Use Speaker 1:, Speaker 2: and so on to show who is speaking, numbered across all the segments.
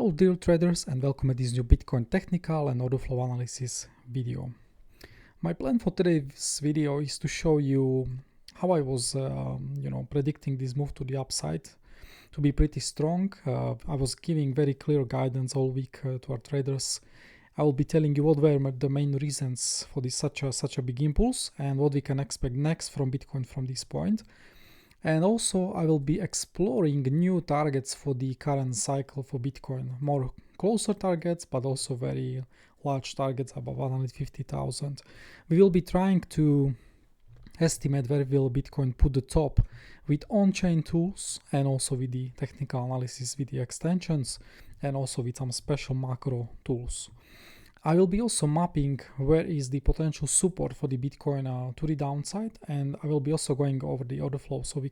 Speaker 1: Hello dear traders, and welcome to this new Bitcoin technical and order flow analysis video. My plan for today's video is to show you how I was predicting this move to the upside to be pretty strong. I was giving very clear guidance all week to our traders. I will be telling you what were the main reasons for this such a big impulse and what we can expect next from Bitcoin from this point. And also I will be exploring new targets for the current cycle for Bitcoin, more closer targets, but also very large targets above 150,000. We will be trying to estimate where will Bitcoin put the top with on-chain tools and also with the technical analysis with the extensions and also with some special macro tools. I will be also mapping where is the potential support for the Bitcoin to the downside, and I will be also going over the order flow so we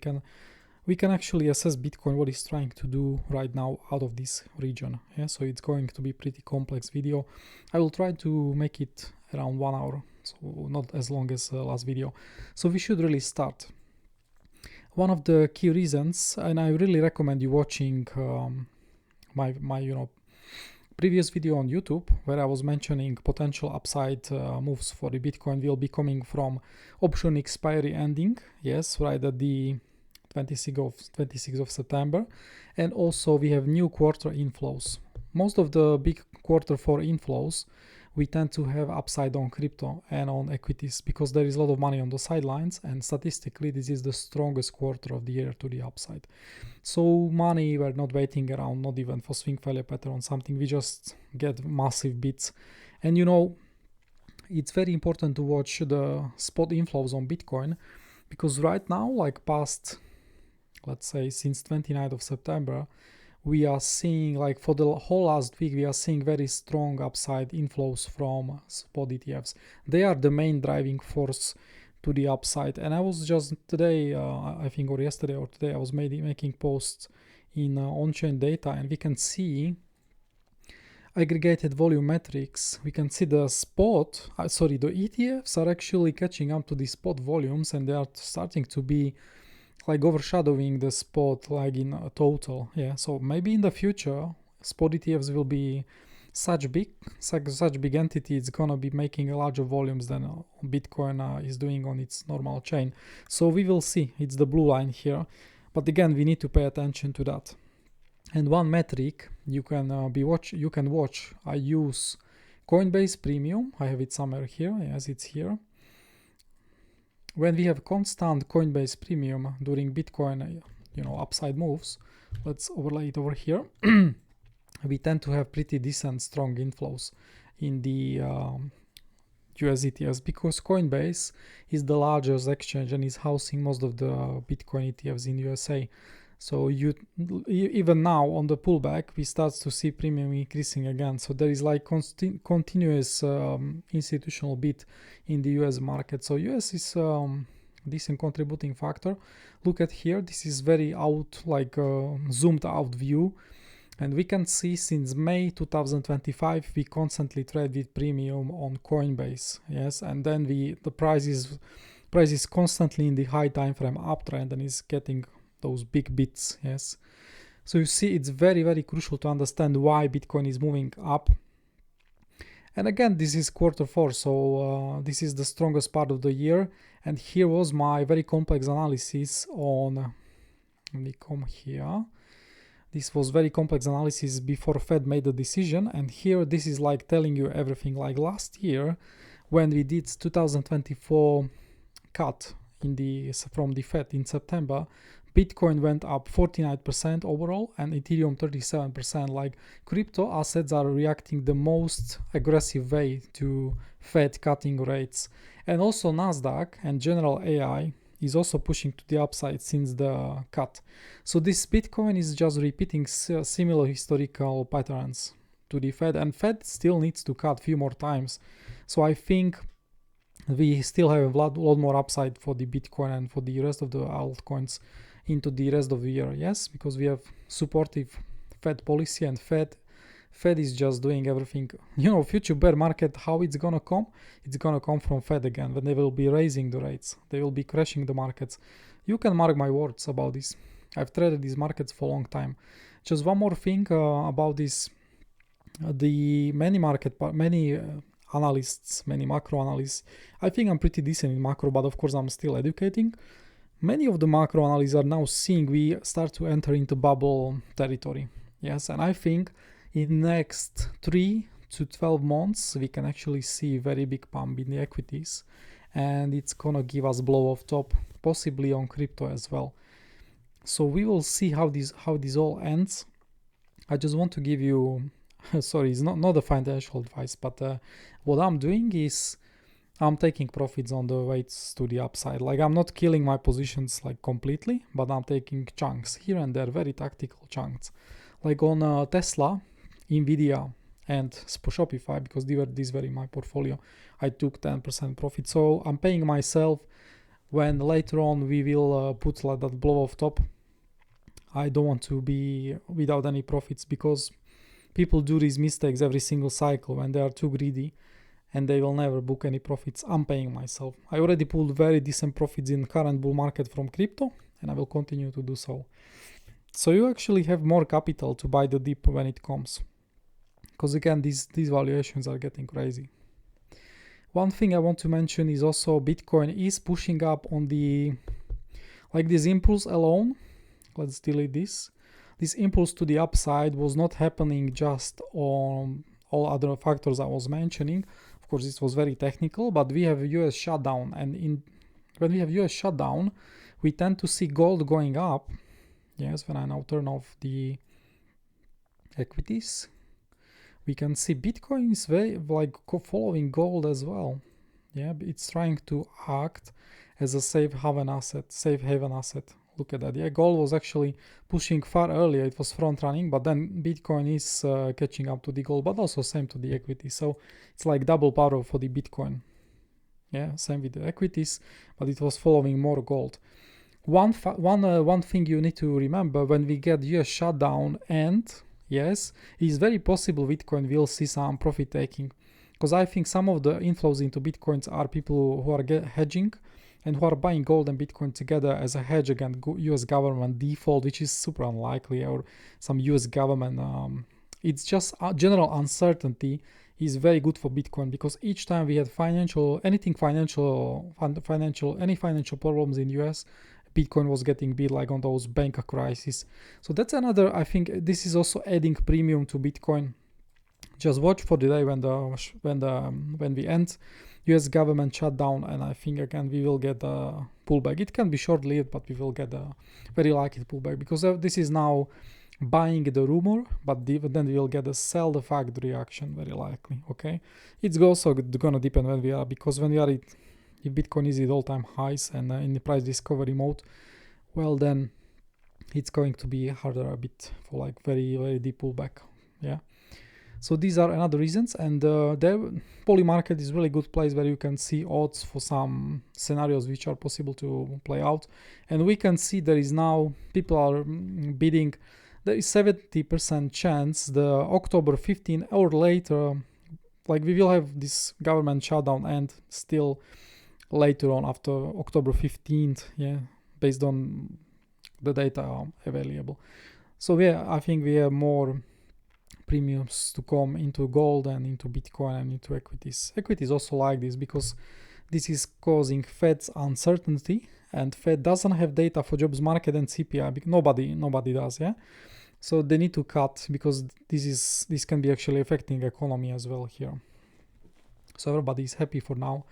Speaker 1: can actually assess Bitcoin what it's trying to do right now out of this region. Yeah, so it's going to be pretty complex video. I will try to make it around 1 hour, so not as long as last video. So we should really start. One of the key reasons, and I really recommend you watching my previous video on YouTube where I was mentioning potential upside moves for the Bitcoin will be coming from option expiry ending, yes, right at the 26th of September, and also we have new quarter inflows. Most of the big quarter 4 inflows we tend to have upside on crypto and on equities because there is a lot of money on the sidelines, and statistically this is the strongest quarter of the year to the upside. So money, we're not waiting around, not even for swing failure pattern on something, we just get massive bits. And it's very important to watch the spot inflows on Bitcoin because right now, like past, let's say since 29th of September, we are seeing, like for the whole last week, we are seeing very strong upside inflows from spot ETFs. They are the main driving force to the upside. And I was just today, I think, or yesterday or today, I was making posts in on-chain data, and we can see aggregated volume metrics. We can see the spot, the ETFs are actually catching up to the spot volumes, and they are starting to be like overshadowing the spot like in total. Yeah, so maybe in the future spot ETFs will be such big entity, it's gonna be making larger volumes than Bitcoin is doing on its normal chain. So we will see. It's the blue line here, but again we need to pay attention to that. And one metric you can watch. I use Coinbase Premium. I have it somewhere here. Yes, it's here. When we have constant Coinbase Premium during Bitcoin, upside moves, let's overlay it over here. We tend to have pretty decent, strong inflows in the US ETFs because Coinbase is the largest exchange and is housing most of the Bitcoin ETFs in USA. So even now on the pullback, we start to see premium increasing again. So there is like continuous institutional bid in the US market. So US is decent contributing factor. Look at here. This is very zoomed out view. And we can see since May 2025, we constantly trade with premium on Coinbase. Yes. And then the price is constantly in the high time frame uptrend and is getting those big bits. Yes, so you see it's very, very crucial to understand why Bitcoin is moving up. And again, this is quarter 4, so this is the strongest part of the year. And here was my very complex analysis on, let me come here. This was very complex analysis before Fed made the decision, and here this is like telling you everything. Like last year when we did 2024 cut from the Fed in September, Bitcoin went up 49% overall and Ethereum 37%. Like crypto assets are reacting the most aggressive way to Fed cutting rates. And also Nasdaq and general AI is also pushing to the upside since the cut. So this Bitcoin is just repeating similar historical patterns to the Fed, and Fed still needs to cut a few more times. So I think we still have a lot more upside for the Bitcoin and for the rest of the altcoins into the rest of the year. Yes, because we have supportive Fed policy, and Fed is just doing everything. Future bear market, how it's gonna come? It's gonna come from Fed again. When they will be raising the rates, they will be crashing the markets. You can mark my words about this. I've traded these markets for a long time. Just one more thing about this the many analysts, many macro analysts, I think I'm pretty decent in macro, but of course I'm still educating. Many of the macro analysts are now seeing we start to enter into bubble territory. Yes, and I think in next 3 to 12 months we can actually see very big pump in the equities, and it's gonna give us blow off top, possibly on crypto as well. So we will see how this all ends. I just want to give you sorry, it's not a financial advice, but what I'm doing is I'm taking profits on the weights to the upside. Like, I'm not killing my positions like completely, but I'm taking chunks here and there, very tactical chunks. Like on Tesla, Nvidia, and Shopify, because these were in my portfolio, I took 10% profit. So I'm paying myself when later on we will put like that blow off top. I don't want to be without any profits, because people do these mistakes every single cycle when they are too greedy and they will never book any profits. I'm paying myself. I already pulled very decent profits in current bull market from crypto, and I will continue to do so. So you actually have more capital to buy the dip when it comes, because again, these valuations are getting crazy. One thing I want to mention is also Bitcoin is pushing up on the, like, this impulse alone. Let's delete this. This impulse to the upside was not happening just on all other factors I was mentioning. Of course, this was very technical, but we have US shutdown, and when we have US shutdown, we tend to see gold going up. Yes, when I now turn off the equities, we can see Bitcoin is very like following gold as well. Yeah, it's trying to act as a safe haven asset. Look at that. Yeah, gold was actually pushing far earlier. It was front running, but then Bitcoin is catching up to the gold, but also same to the equity. So it's like double power for the Bitcoin. Yeah, same with the equities, but it was following more gold. One thing you need to remember when we get US shutdown, and yes, it's very possible Bitcoin will see some profit taking, because I think some of the inflows into Bitcoins are people who are hedging and who are buying gold and Bitcoin together as a hedge against US government default, which is super unlikely, or some US government. It's just general uncertainty is very good for Bitcoin, because each time we had any financial problems in US, Bitcoin was getting beat, like on those bank crises. So that's another, I think this is also adding premium to Bitcoin. Just watch for the day when we end US government shutdown, and I think again we will get a pullback. It can be short-lived, but we will get a very likely pullback, because this is now buying the rumor, but then we will get a sell the fact reaction, very likely. Okay, it's also gonna depend when we are, because when we are if Bitcoin is at all-time highs and in the price discovery mode, well, then it's going to be harder a bit for like very, very deep pullback. Yeah. So these are another reasons, and the poly market is really good place where you can see odds for some scenarios which are possible to play out, and we can see there is now people are bidding. There is 70% chance the October 15 or later, like we will have this government shutdown and still later on after October 15th, yeah, based on the data available. So yeah, I think we have more premiums to come into gold and into Bitcoin and into equities. Equities also like this, because this is causing Fed's uncertainty, and Fed doesn't have data for jobs market and CPI. Nobody does, yeah. So they need to cut, because this can be actually affecting economy as well here. So everybody is happy for now,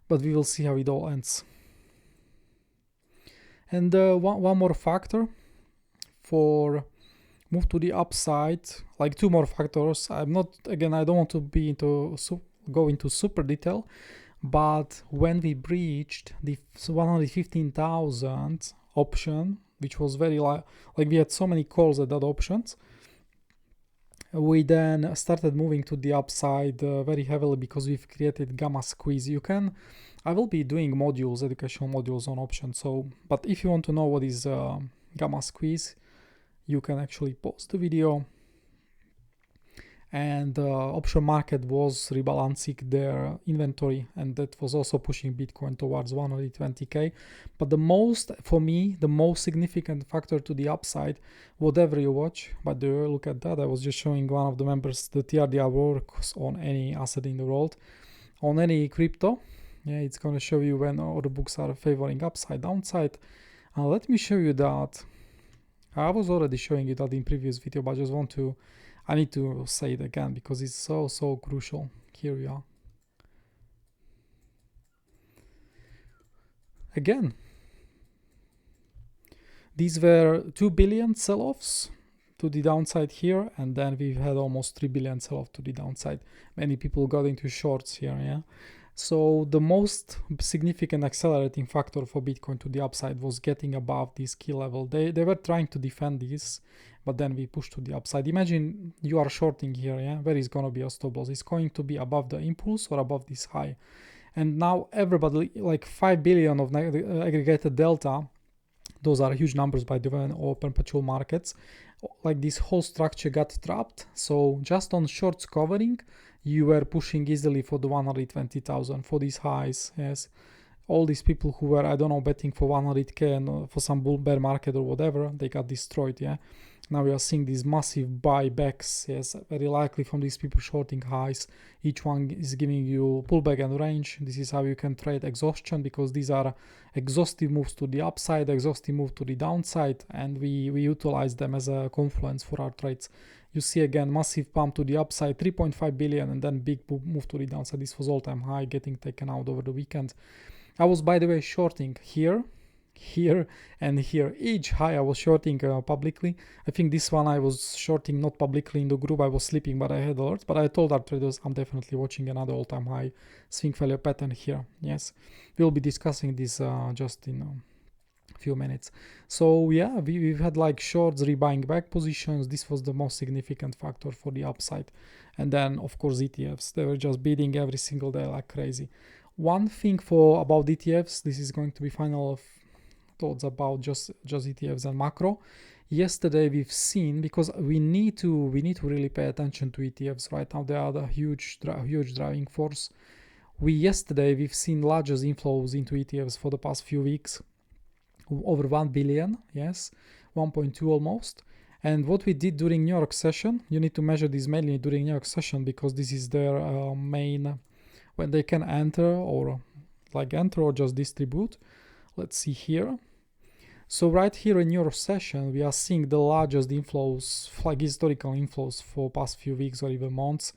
Speaker 1: but we will see how it all ends. And one more factor for move to the upside, like two more factors. I don't want to go into super detail, but when we breached the 115,000 option, which was very like we had so many calls at that options, we then started moving to the upside very heavily, because we've created gamma squeeze. I will be doing educational modules on options. So, but if you want to know what is gamma squeeze, you can actually pause the video and the option market was rebalancing their inventory, and that was also pushing Bitcoin towards 120k. But for me, the most significant factor to the upside, whatever you watch, but look at that, I was just showing one of the members, the TRDR works on any asset in the world, on any crypto. Yeah, it's going to show you when order books are favoring upside, downside. Let me show you that. I was already showing you that in previous video, but I need to say it again because it's so crucial. Here we are. Again, these were 2 billion sell-offs to the downside here, and then we've had almost 3 billion sell-off to the downside. Many people got into shorts here, yeah. So the most significant accelerating factor for Bitcoin to the upside was getting above this key level. They were trying to defend this, but then we pushed to the upside. Imagine you are shorting here, yeah? Where is going to be a stop loss? It's going to be above the impulse or above this high. And now everybody, like 5 billion of aggregated delta, those are huge numbers by the way, or perpetual markets. Like this whole structure got trapped. So just on shorts covering, you were pushing easily for the 120,000 for these highs. Yes, all these people who were, I don't know, betting for 100k and for some bull bear market or whatever, they got destroyed. Yeah, now we are seeing these massive buybacks. Yes, very likely from these people shorting highs. Each one is giving you pullback and range. This is how you can trade exhaustion, because these are exhaustive moves to the upside, exhaustive move to the downside, and we utilize them as a confluence for our trades. You see again massive pump to the upside, 3.5 billion, and then big move to the downside. This was all-time high getting taken out over the weekend. I was, by the way, shorting here, and here. Each high I was shorting publicly. I think this one I was shorting not publicly in the group. I was sleeping, but I had alerts. But I told our traders I'm definitely watching another all-time high swing failure pattern here. Yes, we'll be discussing this just in a few minutes. So yeah, we've had like shorts rebuying back positions. This was the most significant factor for the upside. And then of course ETFs, they were just bidding every single day like crazy. One thing about ETFs, this is going to be final thoughts about just ETFs and macro. Yesterday we've seen, because we need to really pay attention to ETFs right now. They are the huge driving force. Yesterday we've seen largest inflows into ETFs for the past few weeks, over 1 billion, yes, 1.2 almost. And what we did during New York session, you need to measure this mainly during New York session, because this is their main, when they can enter or just distribute. Let's see here. So right here in your session, we are seeing the largest inflows, like historical inflows for past few weeks or even months.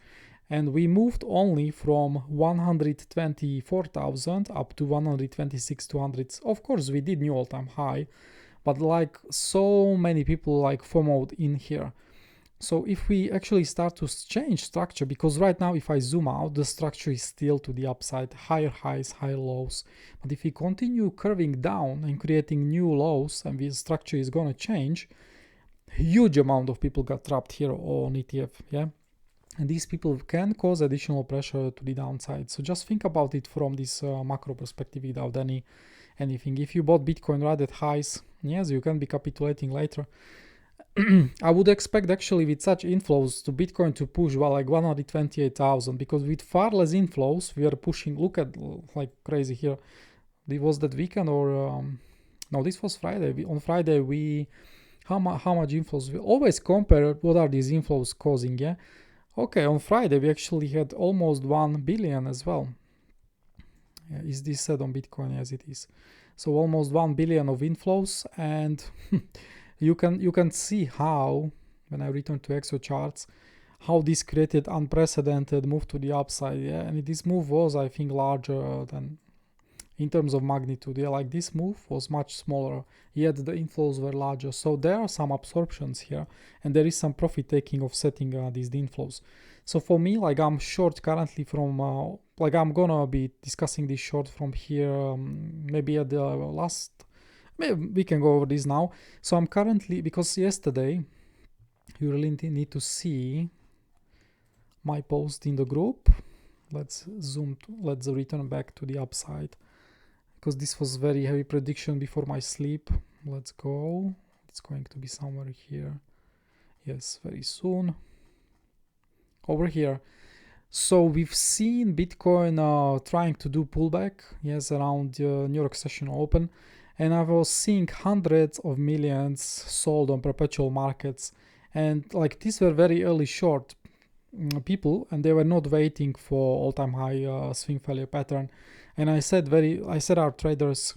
Speaker 1: And we moved only from 124,000 up to 126,200. Of course, we did new all-time high, but like so many people like FOMO'd in here. So if we actually start to change structure, because right now if I zoom out, the structure is still to the upside, higher highs, higher lows. But if we continue curving down and creating new lows, and the structure is going to change, huge amount of people got trapped here on ETF, yeah? And these people can cause additional pressure to the downside. So just think about it from this macro perspective without anything. If you bought Bitcoin right at highs, yes, you can be capitulating later. I would expect actually with such inflows to Bitcoin to push like 128,000, because with far less inflows we are pushing. Look at like crazy here. Was that weekend or no? This was Friday. On Friday how much inflows? We always compare what are these inflows causing. Yeah. Okay. On Friday we actually had almost 1 billion as well. Yeah, is this said on Bitcoin? Yes, it is. So almost 1 billion of inflows, and you can see how, when I return to Exocharts, how this created unprecedented move to the upside. Yeah, and this move was, I think, larger than in terms of magnitude. Yeah, like this move was much smaller, yet the inflows were larger. So there are some absorptions here, and there is some profit taking offsetting these inflows. So for me, like I'm short currently from like I'm gonna be discussing this short from here, maybe at the last. Maybe we can go over this now. So I'm currently, because yesterday you really need to see my post in the group. Let's return back to the upside, because this was very heavy prediction before my sleep. Let's go. It's going to be somewhere here. Yes, very soon. over here. So we've seen Bitcoin trying to do pullback, yes, around New York session open, and I was seeing hundreds of millions sold on perpetual markets, and like these were very early short people, and they were not waiting for all-time high swing failure pattern. And I said our traders,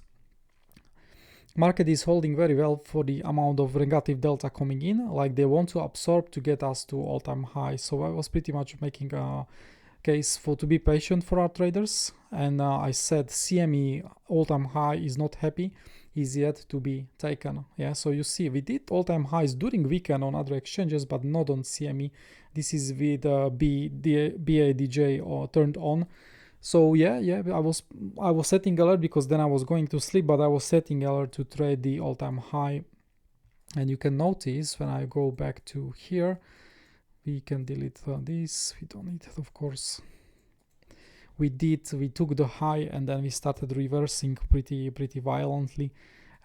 Speaker 1: market is holding very well for the amount of negative delta coming in, like they want to absorb to get us to all-time high. So I was pretty much making a case to be patient for our traders, and I said CME all-time high is not happy, is yet to be taken. Yeah, so you see we did all-time highs during weekend on other exchanges, but not on CME. This is with BADJ or turned on. So yeah, I was setting alert because then I was going to sleep, but I was setting alert to trade the all-time high. And you can notice when I go back to here, we can delete this. We don't need it, of course. We took the high and then we started reversing pretty violently,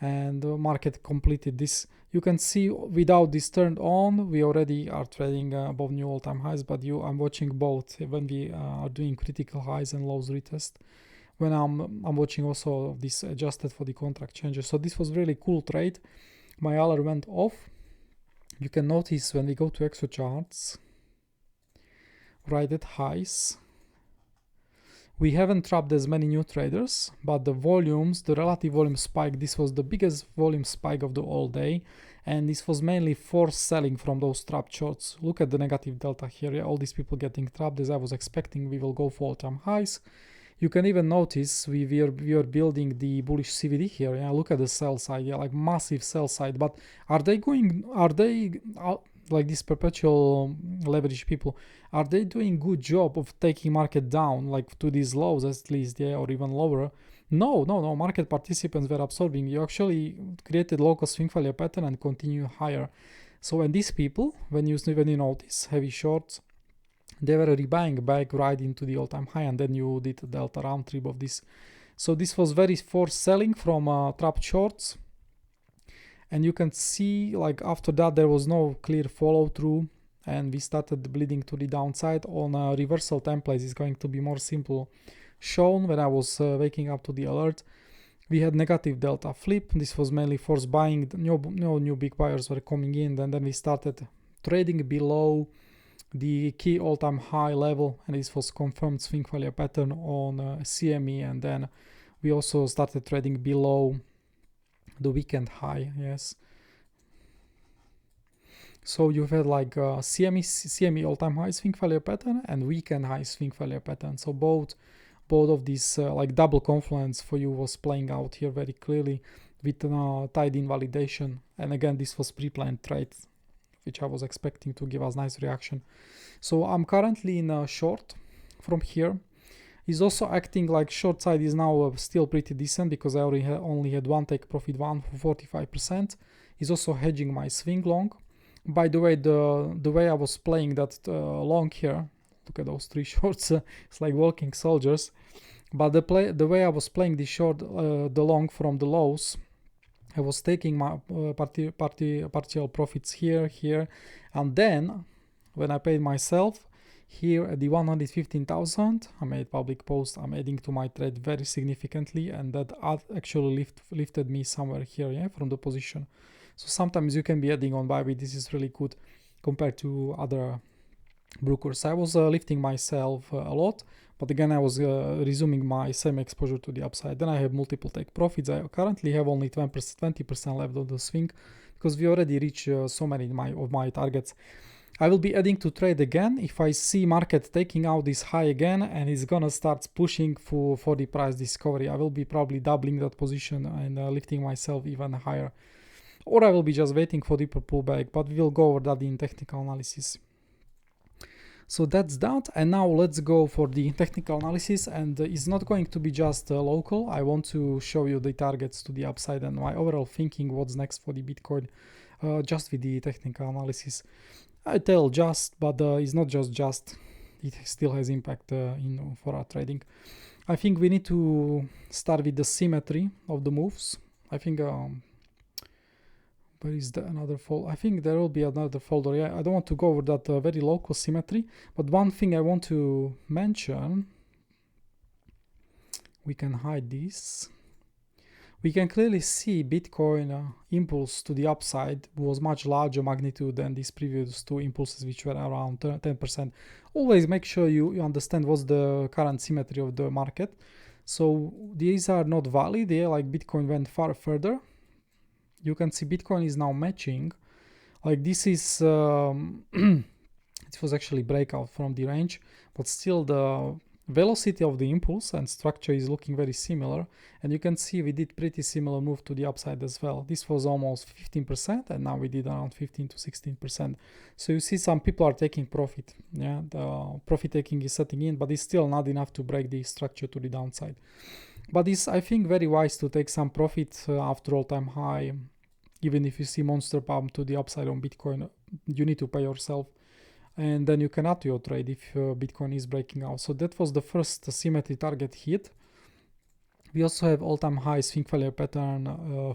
Speaker 1: and the market completed this. You can see without this turned on, we already are trading above new all-time highs, but I'm watching both when we are doing critical highs and lows retest. When I'm watching also this adjusted for the contract changes. So this was really cool trade. My alert went off. You can notice when we go to Exocharts, right at highs, we haven't trapped as many new traders, but the volumes, the relative volume spike, this was the biggest volume spike of the all day, and this was mainly forced selling from those trapped shorts. Look at the negative delta here. Yeah, all these people getting trapped. As I was expecting, we will go for all-time highs. You can even notice we are building the bullish CVD here. Yeah, look at the sell side. Yeah, like massive sell side. But are they like these perpetual leverage people, are they doing good job of taking market down like to these lows at least, yeah, or even lower? No, market participants were absorbing. You actually created local swing failure pattern and continue higher. So when these people, when you notice heavy shorts, they were rebuying back right into the all-time high, and then you did a delta round trip of this. So this was very forced selling from trapped shorts. And you can see like after that there was no clear follow through, and we started bleeding to the downside. On a reversal templates is going to be more simple shown. When I was waking up to the alert, we had negative delta flip. This was mainly forced buying. No new big buyers were coming in, and then we started trading below the key all-time high level, and this was confirmed swing failure pattern on CME. And then we also started trading below the weekend high. Yes, so you've had like CME all-time high swing failure pattern and weekend high swing failure pattern. So both of these like double confluence for you was playing out here very clearly with tide invalidation. And again, this was pre-planned trade, which I was expecting to give us nice reaction. So I'm currently in a short from here. Is also acting like short side is now still pretty decent because I only had one take profit, one for 45%. Is also hedging my swing long. By the way, the way I was playing that long here, look at those three shorts, it's like walking soldiers. But the way I was playing the short, the long from the lows, I was taking my partial profits here, and then when I paid myself, here at the 115,000, I made public post, I'm adding to my trade very significantly, and that actually lifted me somewhere here, yeah, from the position. So sometimes you can be adding on Bybit. This is really good compared to other brokers. I was lifting myself a lot, but again I was resuming my same exposure to the upside. Then I have multiple take profits. I currently have only 20% left of the swing because we already reached so many of my targets. I will be adding to trade again if I see market taking out this high again and it's gonna start pushing for the price discovery. I will be probably doubling that position and lifting myself even higher. Or I will be just waiting for deeper pullback, but we will go over that in technical analysis. So that's that, and now let's go for the technical analysis, and it's not going to be just local. I want to show you the targets to the upside and my overall thinking what's next for the Bitcoin, just with the technical analysis. I tell just, but it's not just, it still has impact for our trading. I think we need to start with the symmetry of the moves. I think Where is the another folder? I think there will be another folder. Yeah, I don't want to go over that very local symmetry, but one thing I want to mention, we can hide this. We can clearly see Bitcoin impulse to the upside was much larger magnitude than these previous two impulses, which were around 10%. Always make sure you understand what's the current symmetry of the market. So these are not valid. Yeah, like Bitcoin went far further. You can see Bitcoin is now matching. Like this is, it was actually breakout from the range, but still the velocity of the impulse and structure is looking very similar. And you can see we did pretty similar move to the upside as well. This was almost 15% and now we did around 15 to 16%. So you see some people are taking profit. Yeah, the profit taking is setting in, but it's still not enough to break the structure to the downside. But it's, I think, very wise to take some profit after all-time high. Even if you see monster pump to the upside on Bitcoin, you need to pay yourself. And then you can add to your trade if Bitcoin is breaking out. So that was the first symmetry target hit. We also have all-time high swing failure pattern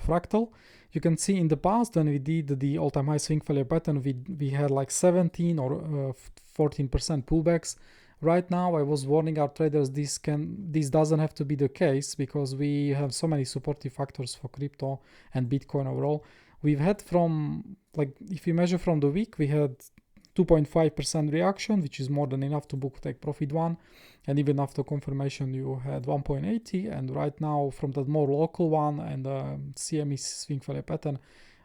Speaker 1: fractal. You can see in the past when we did the all-time high swing failure pattern, we had like 17 or 14% pullbacks. Right now, I was warning our traders this doesn't have to be the case because we have so many supportive factors for crypto and Bitcoin overall. We've had from, like, if you measure from the week, we had 2.5% reaction, which is more than enough to book take profit one. And even after confirmation, you had 1.80. And right now, from that more local one and CME swing failure pattern,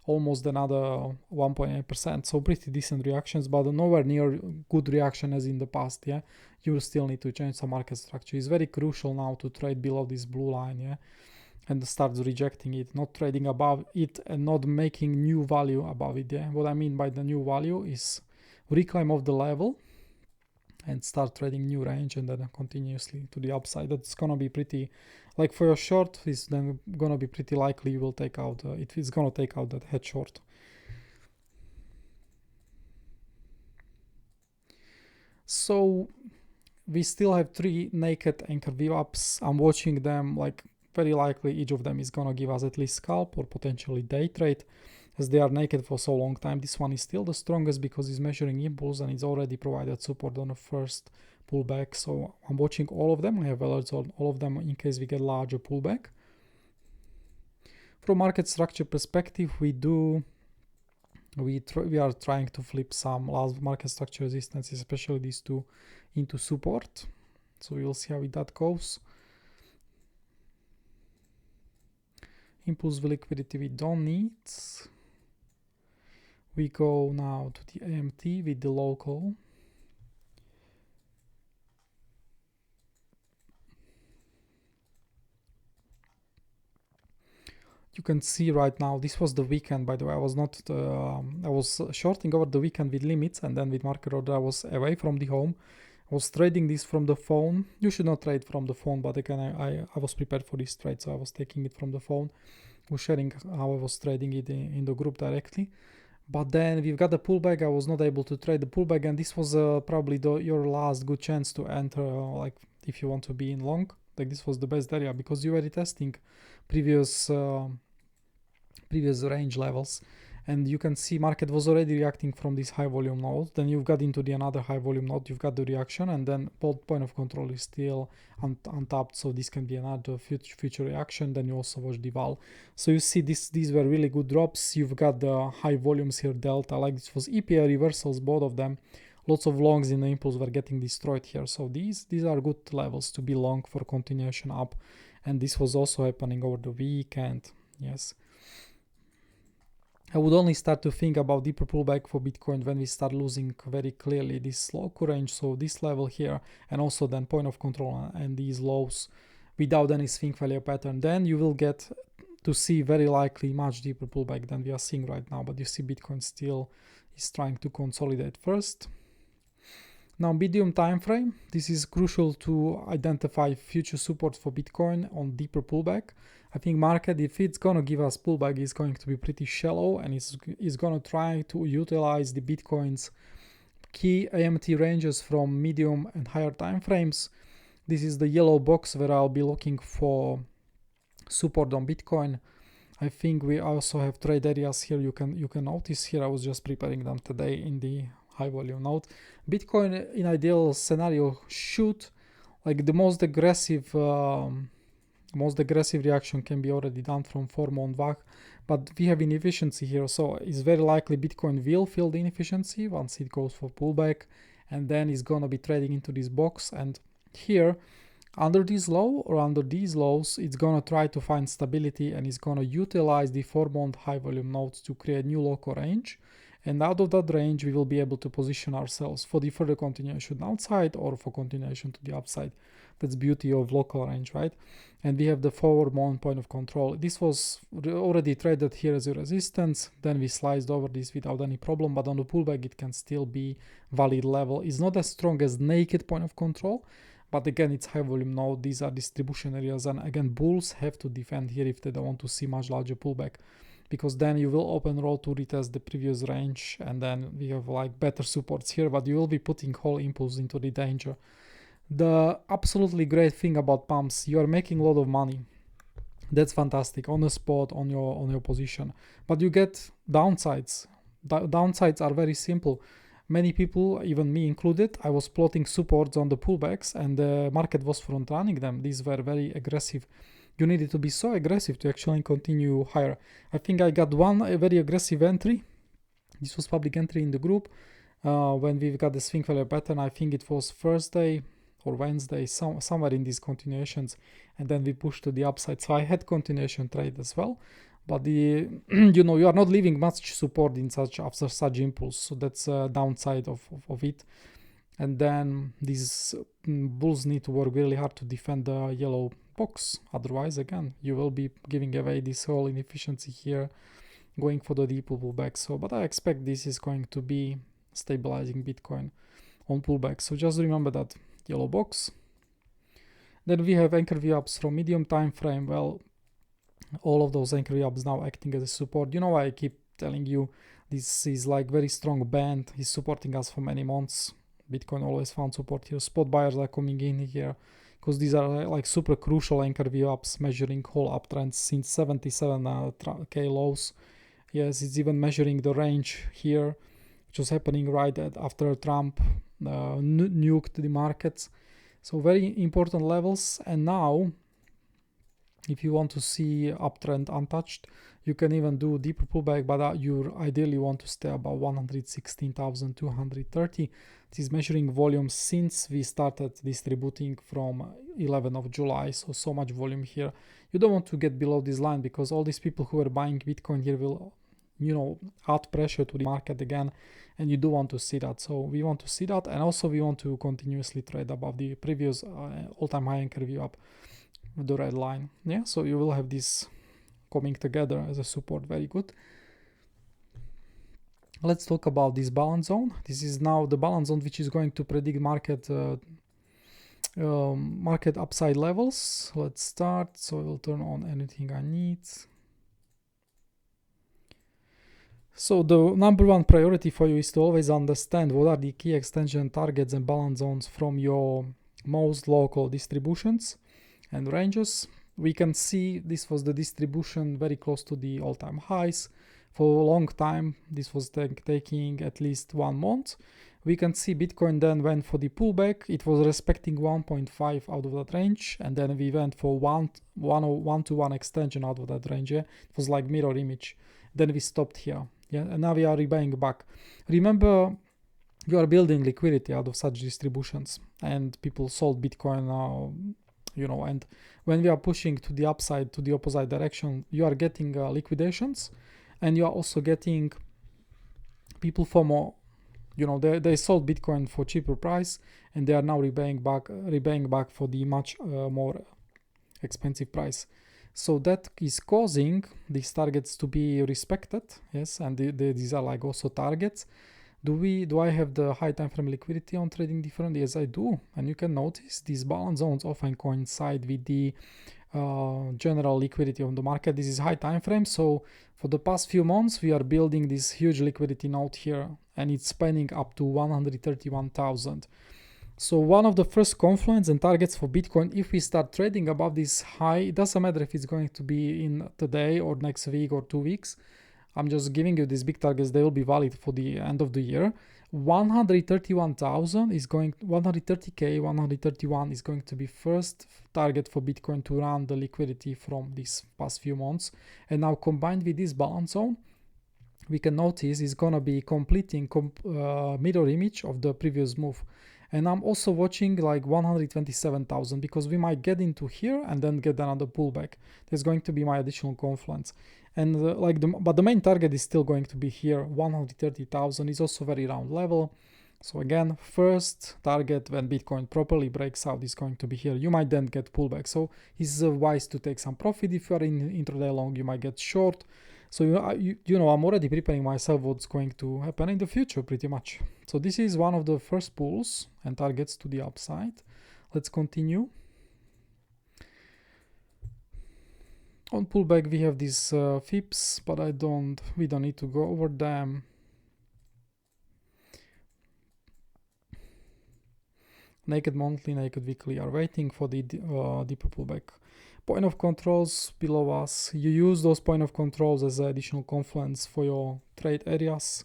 Speaker 1: almost another 1.8%. So pretty decent reactions, but nowhere near good reaction as in the past. Yeah, you will still need to change some market structure. It's very crucial now to trade below this blue line. Yeah, and starts rejecting it, not trading above it and not making new value above it. Yeah, what I mean by the new value is reclaim of the level and start trading new range and then continuously to the upside. That's gonna be pretty, like for your short, it's then gonna be pretty likely you will take out, it is gonna take out that head short. So we still have 3 naked anchor VWAPs. I'm watching them, like very likely each of them is gonna give us at least scalp or potentially day trade, as they are naked for so long time. This one is still the strongest because it's measuring impulse and it's already provided support on the first pullback. So I'm watching all of them. I have alerts on all of them in case we get larger pullback. From market structure perspective, we are trying to flip some last market structure resistances, especially these two, into support. So we'll see how that goes. Impulse liquidity we don't need. We go now to the AMT with the local. You can see right now, this was the weekend, by the way. I was not, I was shorting over the weekend with limits, and then with market order, I was away from the home. I was trading this from the phone. You should not trade from the phone, but again, I was prepared for this trade, so I was taking it from the phone. I was sharing how I was trading it in the group directly. But then we've got the pullback. I was not able to trade the pullback, and this was probably your last good chance to enter, like if you want to be in long. Like this was the best area because you were retesting previous range levels, and you can see market was already reacting from this high volume node. Then you've got into the another high volume node, you've got the reaction, and then both point of control is still untapped, so this can be another future reaction. Then you also watch the val. So you see these were really good drops. You've got the high volumes here, delta, like this was EPA reversals, both of them. Lots of longs in the impulse were getting destroyed here, so these are good levels to be long for continuation up. And this was also happening over the weekend. Yes, I would only start to think about deeper pullback for Bitcoin when we start losing very clearly this local range, so this level here, and also then point of control and these lows without any swing failure pattern. Then you will get to see very likely much deeper pullback than we are seeing right now, but you see Bitcoin still is trying to consolidate first. Now, medium time frame, this is crucial to identify future support for Bitcoin on deeper pullback. I think market, if it's gonna give us pullback, is going to be pretty shallow, and it's gonna try to utilize the Bitcoin's key AMT ranges from medium and higher time frames. This is the yellow box where I'll be looking for support on Bitcoin. I think we also have trade areas here. You can notice here. I was just preparing them today in the high volume node. Bitcoin in ideal scenario should, like, the most aggressive reaction can be already done from 4-month VAC, but we have inefficiency here, so it's very likely Bitcoin will feel the inefficiency once it goes for pullback, and then it's gonna be trading into this box, and here under this low or under these lows it's gonna try to find stability, and it's gonna utilize the 4-month high volume nodes to create new local range, and out of that range we will be able to position ourselves for the further continuation outside or for continuation to the upside. That's beauty of local range, right? And we have the 4-month point of control. This was already traded here as a resistance, then we sliced over this without any problem, but on the pullback it can still be valid level. It's not as strong as naked point of control, but again it's high volume node, these are distribution areas, and again bulls have to defend here if they don't want to see much larger pullback, because then you will open roll to retest the previous range, and then we have like better supports here, but you will be putting whole impulse into the danger. The absolutely great thing about pumps, you are making a lot of money. That's fantastic on the spot, on your position, but you get downsides. Downsides are very simple. Many people, even me included, I was plotting supports on the pullbacks and the market was front running them. These were very aggressive. You needed to be so aggressive to actually continue higher. I think I got a very aggressive entry. This was public entry in the group when we've got the swing failure pattern. I think it was Thursday or Wednesday, somewhere in these continuations, and then we pushed to the upside. So I had continuation trade as well, but the you are not leaving much support in after such impulse, so that's a downside of it. And then these bulls need to work really hard to defend the yellow box, otherwise again you will be giving away this whole inefficiency here, going for the deep pullback. So but I expect this is going to be stabilizing Bitcoin on pullback, so just remember that yellow box. Then we have anchor V-ups from medium time frame. Well, all of those anchor V-ups now acting as a support. You know why I keep telling you this is like very strong band, is supporting us for many months. Bitcoin always found support here. Spot buyers are coming in here because these are like super crucial anchor V-ups measuring whole uptrends since 77k lows. Yes, it's even measuring the range here, which was happening right after Trump nuked the markets. So very important levels. And now if you want to see uptrend untouched, you can even do deeper pullback, but you ideally want to stay above 116,230. This is measuring volume since we started distributing from 11th of July, so much volume here. You don't want to get below this line because all these people who are buying Bitcoin here will add pressure to the market again, and you do want to see that. So we want to see that, and also we want to continuously trade above the previous all-time high anchor view up with the red line. Yeah, so you will have this coming together as a support. Very good. Let's talk about this balance zone. This is now the balance zone which is going to predict market market upside levels. Let's start. So I will turn on anything I need. So the number one priority for you is to always understand what are the key extension targets and balance zones from your most local distributions and ranges. We can see this was the distribution very close to the all-time highs. For a long time, this was taking at least 1 month. We can see Bitcoin then went for the pullback. It was respecting 1.5 out of that range, and then we went for one-to-one extension out of that range. Yeah? It was like mirror image. Then we stopped here. Yeah, and now we are rebuying back. Remember, you are building liquidity out of such distributions, and people sold Bitcoin now, and when we are pushing to the upside, to the opposite direction, you are getting liquidations, and you are also getting people for more, they sold Bitcoin for cheaper price, and they are now rebuying back for the much more expensive price. So that is causing these targets to be respected, yes, and these are like also targets. Do I have the high time frame liquidity on Tradingdifferent? Yes, I do, and you can notice these balance zones often coincide with the general liquidity on the market. This is high time frame, so for the past few months we are building this huge liquidity node here, and it's spanning up to 131,000. So one of the first confluence and targets for Bitcoin, if we start trading above this high, it doesn't matter if it's going to be in today or next week or 2 weeks. I'm just giving you these big targets. They will be valid for the end of the year. 131,000 is going, 130k, 131 is going to be first target for Bitcoin to run the liquidity from these past few months. And now combined with this balance zone, we can notice it's gonna be completing mirror image of the previous move. And I'm also watching like 127,000 because we might get into here and then get another pullback. There's going to be my additional confluence. And but the main target is still going to be here. 130,000 is also very round level. So again, first target when Bitcoin properly breaks out is going to be here. You might then get pullback. So it's wise to take some profit. If you are in intraday long, you might get short. So you know, I'm already preparing myself what's going to happen in the future pretty much. So this is one of the first pulls and targets to the upside. Let's continue. On pullback we have these fips, but we don't need to go over them. Naked monthly, naked weekly are waiting for the deeper pullback. Point of controls below us. You use those point of controls as additional confluence for your trade areas.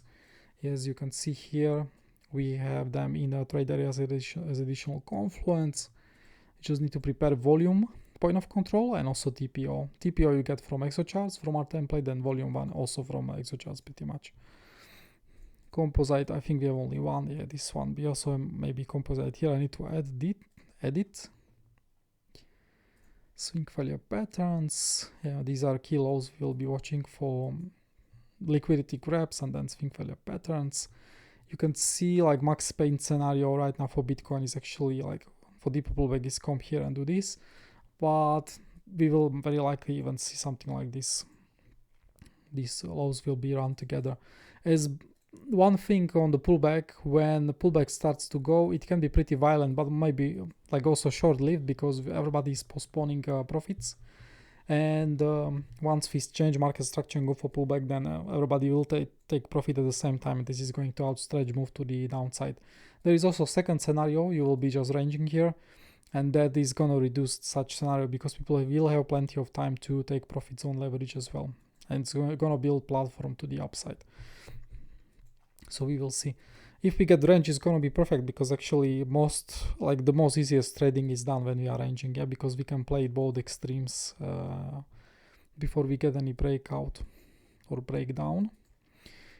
Speaker 1: As you can see here, we have them in the trade areas as additional confluence. You just need to prepare volume point of control and also TPO. TPO you get from Exocharts from our template, and volume one also from Exocharts pretty much. Composite, I think we have only one. Yeah, this one. We also maybe composite here. I need to edit. Swing failure patterns. Yeah, these are key lows we'll be watching for liquidity grabs and then swing failure patterns. You can see like max pain scenario right now for Bitcoin is actually like for deeper pullback is come here and do this, but we will very likely even see something like this. These lows will be run together. As one thing on the pullback, when the pullback starts to go, it can be pretty violent, but maybe like also short-lived because everybody is postponing profits. And once we change market structure and go for pullback, then everybody will take profit at the same time. This is going to outstretch move to the downside. There is also a second scenario. You will be just ranging here, and that is going to reduce such scenario because people will have plenty of time to take profits on leverage as well. And it's going to build platform to the upside. So we will see. If we get range, it's going to be perfect because actually the most easiest trading is done when we are ranging, yeah, because we can play both extremes before we get any breakout or breakdown.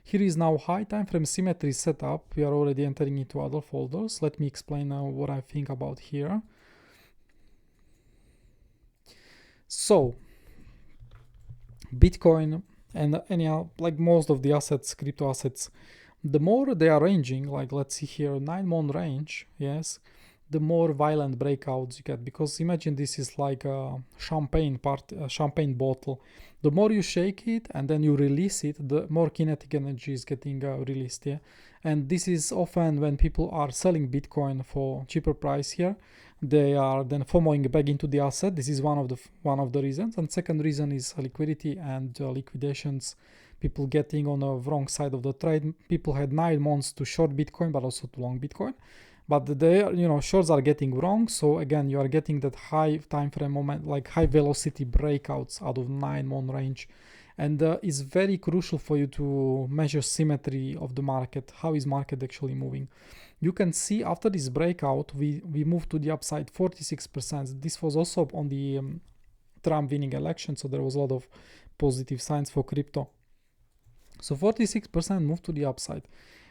Speaker 1: Here is now high time frame symmetry setup. We are already entering into other folders. Let me explain now what I think about here. So Bitcoin and like most of the assets, crypto assets, the more they are ranging, like let's see here, 9-month range, yes, the more violent breakouts you get. Because imagine this is like a champagne bottle. The more you shake it and then you release it, the more kinetic energy is getting released, yeah. And this is often when people are selling Bitcoin for cheaper price here, they are then FOMOing back into the asset. This is one of the reasons. And second reason is liquidity and liquidations. People getting on the wrong side of the trade. People had 9 months to short Bitcoin, but also to long Bitcoin. But they, shorts are getting wrong. So again, you are getting that high time frame moment, like high velocity breakouts out of 9-month range. And it's very crucial for you to measure symmetry of the market. How is market actually moving? You can see after this breakout, we moved to the upside 46%. This was also on the Trump winning election. So there was a lot of positive signs for crypto. So 46% moved to the upside.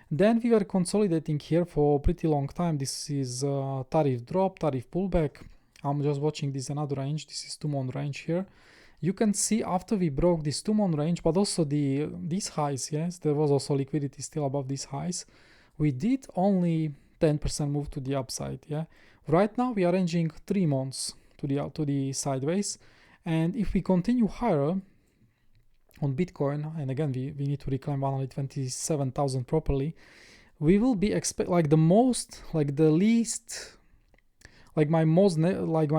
Speaker 1: Then we were consolidating here for a pretty long time. This is tariff drop, tariff pullback. I'm just watching this another range. This is 2-month range here. You can see after we broke this 2-month range, but also these highs, yes, there was also liquidity still above these highs. We did only 10% move to the upside, yeah. Right now we are ranging 3 months to the sideways, and if we continue higher on Bitcoin, and again we need to reclaim 127,000 properly, we will be my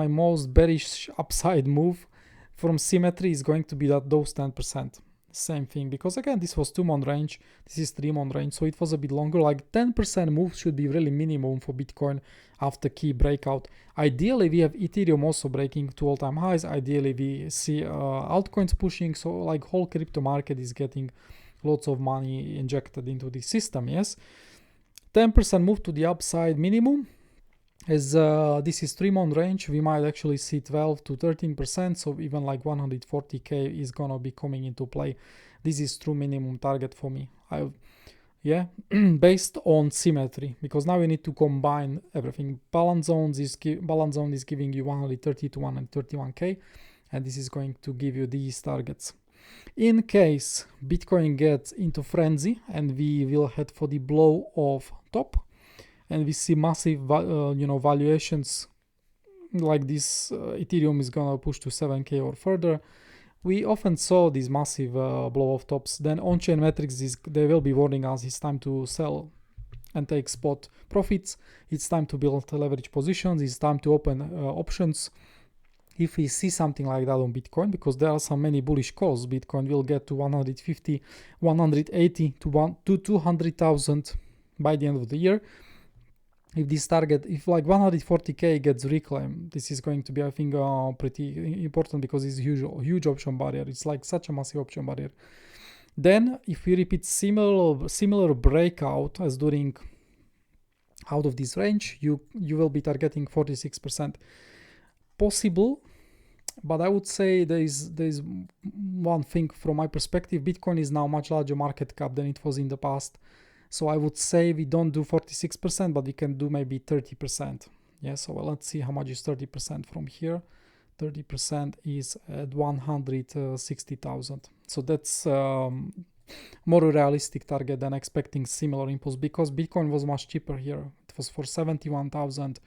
Speaker 1: most bearish upside move from symmetry is going to be those 10%. same thing, because again, this was 2-month range, this is 3-month range, so it was a bit longer. Like 10% move should be really minimum for Bitcoin after key breakout. Ideally, we have Ethereum also breaking to all-time highs. Ideally, we see altcoins pushing, so like whole crypto market is getting lots of money injected into the system. Yes, 10% move to the upside minimum. As this is 3-month range, we might actually see 12 to 13%, so even like 140k is gonna be coming into play. This is true minimum target for me. Based on symmetry, because now we need to combine everything. Balance zone is giving you 130 to 131k, and this is going to give you these targets. In case Bitcoin gets into frenzy and we will head for the blow of top, and we see massive valuations like this, Ethereum is gonna push to 7k or further. We often saw these massive blow off tops. Then on-chain metrics they will be warning us it's time to sell and take spot profits. It's time to build leverage positions. It's time to open options. If we see something like that on Bitcoin, because there are so many bullish calls, Bitcoin will get to 150, 180 to 200,000 by the end of the year. If this target, if like 140k gets reclaimed, this is going to be, I think, pretty important, because it's huge option barrier. It's like such a massive option barrier. Then if we repeat similar breakout as during out of this range, you will be targeting 46%. Possible, but I would say there is one thing from my perspective. Bitcoin is now much larger market cap than it was in the past. So I would say we don't do 46%, but we can do maybe 30%. Yeah, so let's see how much is 30% from here. 30% is at 160,000. So that's more a realistic target than expecting similar impulse, because Bitcoin was much cheaper here. It was for 71,000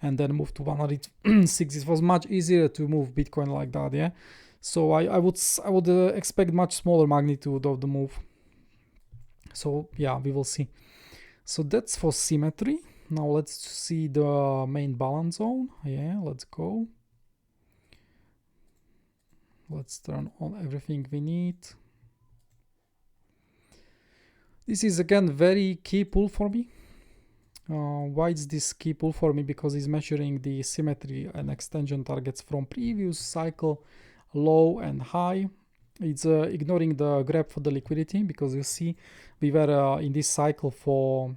Speaker 1: and then moved to 106. It was much easier to move Bitcoin like that, yeah. So I would expect much smaller magnitude of the move. So yeah, we will see. So that's for symmetry. Now let's see the main balance zone. Yeah, let's go. Let's turn on everything we need. This is again very key pull for me. Why is this key pull for me? Because it's measuring the symmetry and extension targets from previous cycle low and high. It's ignoring the grab for the liquidity, because you see we were in this cycle for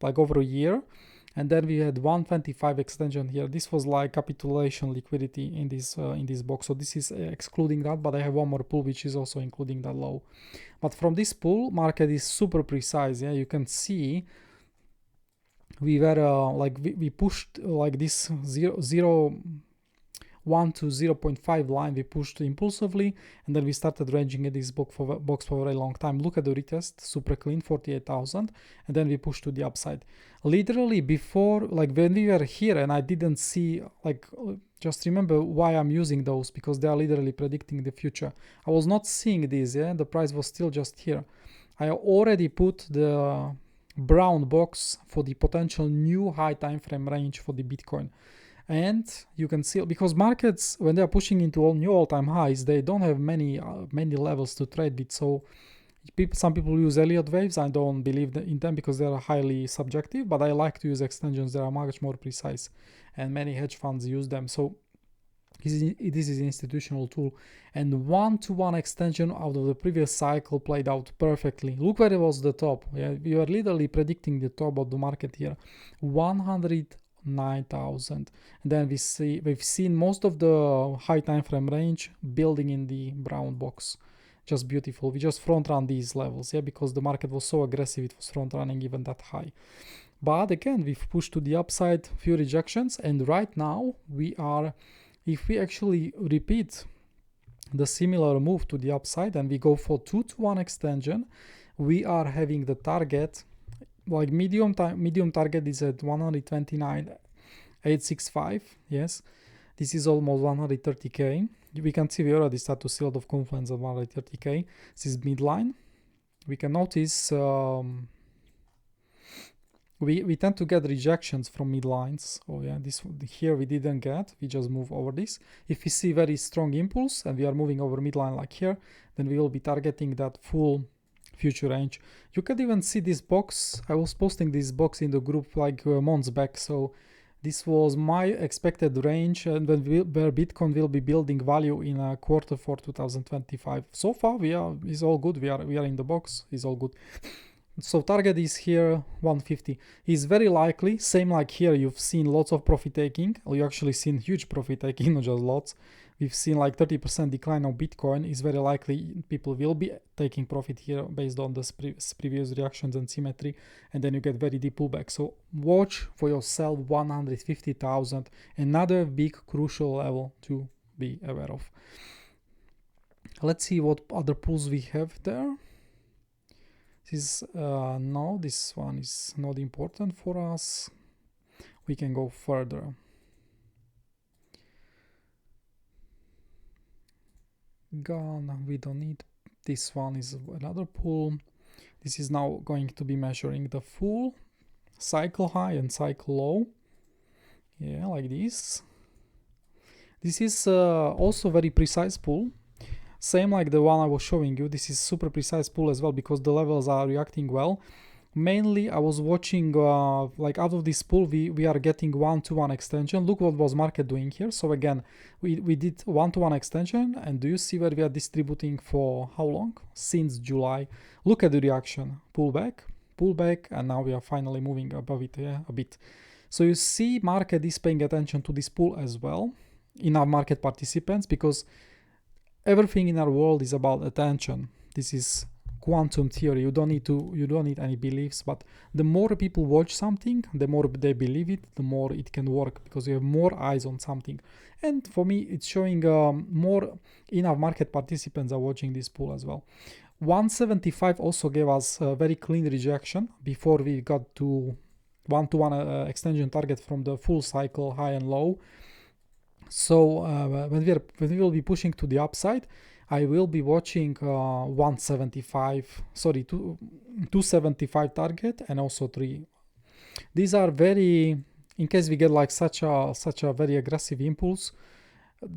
Speaker 1: like over a year, and then we had 125 extension here. This was like capitulation liquidity in this box, so this is excluding that, but I have one more pull which is also including that low. But from this pull, market is super precise. Yeah, you can see we were we pushed like this 1 to 0.5 line, we pushed impulsively, and then we started ranging at this box for a very long time. Look at the retest, super clean, 48,000, and then we pushed to the upside. Literally before, like when we were here and I didn't see, like, just remember why I'm using those, because they are literally predicting the future. I was not seeing these, yeah, the price was still just here. I already put the brown box for the potential new high time frame range for the Bitcoin. And you can see, because markets, when they are pushing into all new all-time highs, they don't have many levels to trade with. So some people use Elliott waves. I don't believe in them because they are highly subjective, but I like to use extensions that are much more precise, and many hedge funds use them. So this is an institutional tool, and one-to-one extension out of the previous cycle played out perfectly. Look where it was the top. Yeah, we are literally predicting the top of the market here, 109,000, and then we've seen most of the high time frame range building in the brown box. Just beautiful. We just front run these levels, yeah, because the market was so aggressive, it was front running even that high. But again, we've pushed to the upside, few rejections, and right now we are, if we actually repeat the similar move to the upside and we go for 2-to-1 extension, we are having the target, like medium target is at 129,865. Yes, this is almost 130k. We can see we already start to see a lot of confluence at 130k. This is midline. We can notice we tend to get rejections from midlines. Oh yeah, this here we didn't get, we just move over this. If we see very strong impulse and we are moving over midline like here, then we will be targeting that full future range. You can even see this box. I was posting this box in the group like months back, so this was my expected range and where Bitcoin will be building value in a quarter for 2025. So far is all good. We are in the box, is all good. So target is here 150. Is very likely, same like here, you've seen lots of profit taking. You actually seen huge profit taking, not just lots. We've seen like 30% decline of Bitcoin. Is very likely people will be taking profit here based on the previous reactions and symmetry, and then you get very deep pullback. So watch for yourself 150,000, another big crucial level to be aware of. Let's see what other pools we have there. This no, this one is not important for us. We can go further. Gone, we don't need. This one is another pool. This is now going to be measuring the full cycle high and cycle low. Yeah, like this. This is also very precise pool. Same like the one I was showing you. This is super precise pool as well because the levels are reacting well. Mainly I was watching like out of this pool we are getting 1-to-1 extension. Look what was market doing here. So again we did 1-to-1 extension, and do you see where we are distributing for how long? Since July. Look at the reaction, pull back, and now we are finally moving above it, yeah, a bit. So you see market is paying attention to this pool as well in our market participants, because everything in our world is about attention. This is quantum theory. You don't need any beliefs, but the more people watch something, the more they believe it, the more it can work, because you have more eyes on something. And for me, it's showing more enough market participants are watching this pool as well. 175 also gave us a very clean rejection before we got to 1-to-1 extension target from the full cycle high and low. So when we will be pushing to the upside, I will be watching 275 target and also 3. These are very, in case we get like such a very aggressive impulse,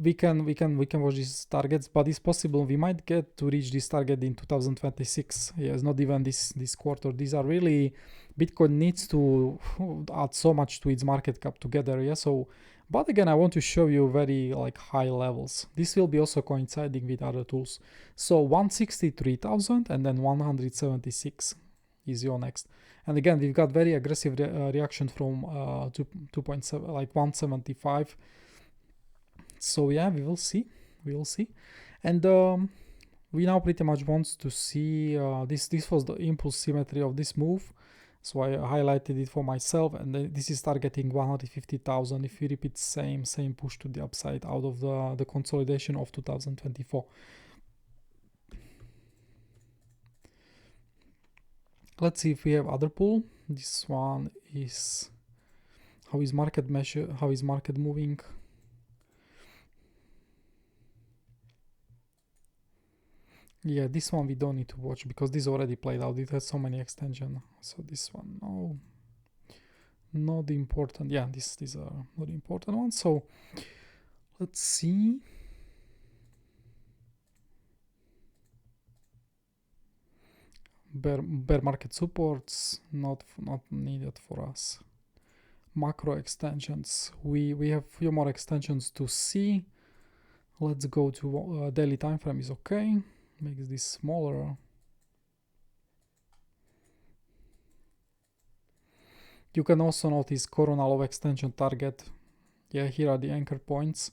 Speaker 1: we can watch these targets, but it's possible we might get to reach this target in 2026. Yes, not even this quarter. These are really, Bitcoin needs to add so much to its market cap together. Yeah, so. But again, I want to show you very like high levels. This will be also coinciding with other tools. So 163,000 and then 176 is your next. And again, we've got very aggressive reaction from 2.7, like 175. So yeah, we will see. And we now pretty much want to see this was the impulse symmetry of this move. So I highlighted it for myself, and this is targeting 150,000 if we repeat same push to the upside out of the consolidation of 2024. Let's see if we have other pool. This one is how is market moving. Yeah, this one we don't need to watch because this already played out. It has so many extensions. So this one, no, not important. Yeah, these are not important ones. So let's see. Bear market supports, not needed for us. Macro extensions. We have few more extensions to see. Let's go to daily time frame is okay. Makes this smaller. You can also notice corona low extension target. Yeah, here are the anchor points.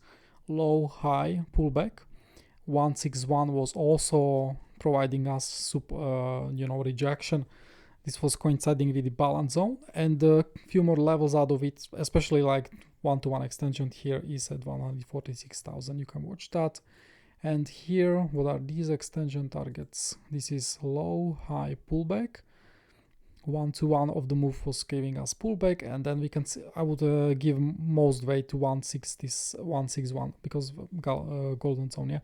Speaker 1: Low, high, pullback. 161 was also providing us rejection. This was coinciding with the balance zone, and a few more levels out of it, especially like 1-to-1 extension here is at 146,000. You can watch that. And here, what are these extension targets? This is low, high, pullback. 1-to-1 of the move was giving us pullback, and then we can see I would give most weight to 161 because golden zone, yeah.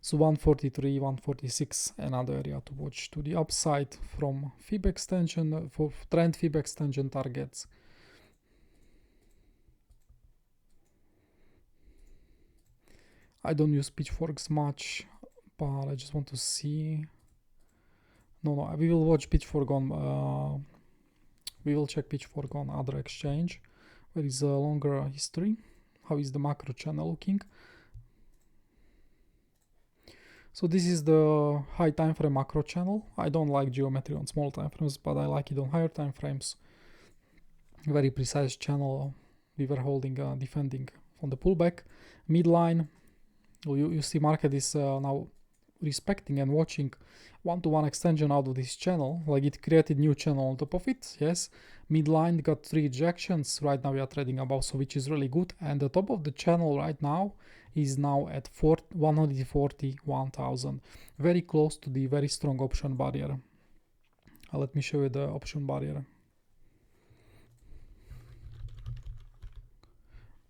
Speaker 1: So 143, 146, another area to watch to the upside from fib extension for trend fib extension targets. I don't use pitchforks much, but I just want to see. No, we will watch pitchfork on. We will check pitchfork on other exchange. Where is a longer history? How is the macro channel looking? So this is the high time frame macro channel. I don't like geometry on small time frames, but I like it on higher time frames. Very precise channel. We were holding, defending on the pullback. Midline. You see market is now respecting and watching 1-to-1 extension out of this channel, like it created new channel on top of it. Yes, midline got 3 rejections. Right now we are trading above, so which is really good, and the top of the channel right now is now at 141,000, very close to the very strong option barrier. Let me show you the option barrier.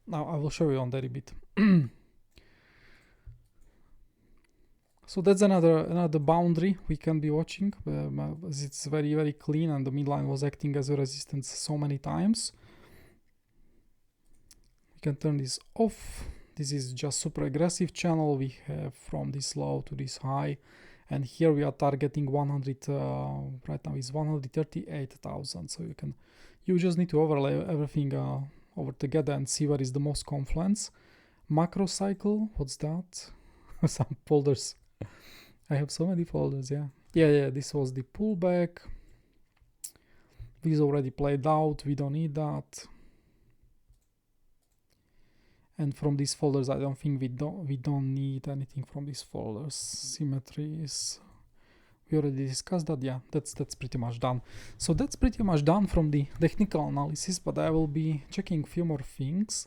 Speaker 1: Now I will show you on daily bit. So that's another boundary we can be watching. It's very clean, and the midline was acting as a resistance so many times. We can turn this off. This is just super aggressive channel we have from this low to this high, and here we are targeting 100. Right now is 138,000. So you just need to overlay everything over together and see where is the most confluence. Macro cycle. What's that? Some folders. I have so many folders, yeah. Yeah, this was the pullback. This already played out, we don't need that. And from these folders, I don't think we don't need anything from these folders. Symmetries, we already discussed that. Yeah, that's pretty much done. So that's pretty much done from the technical analysis, but I will be checking a few more things.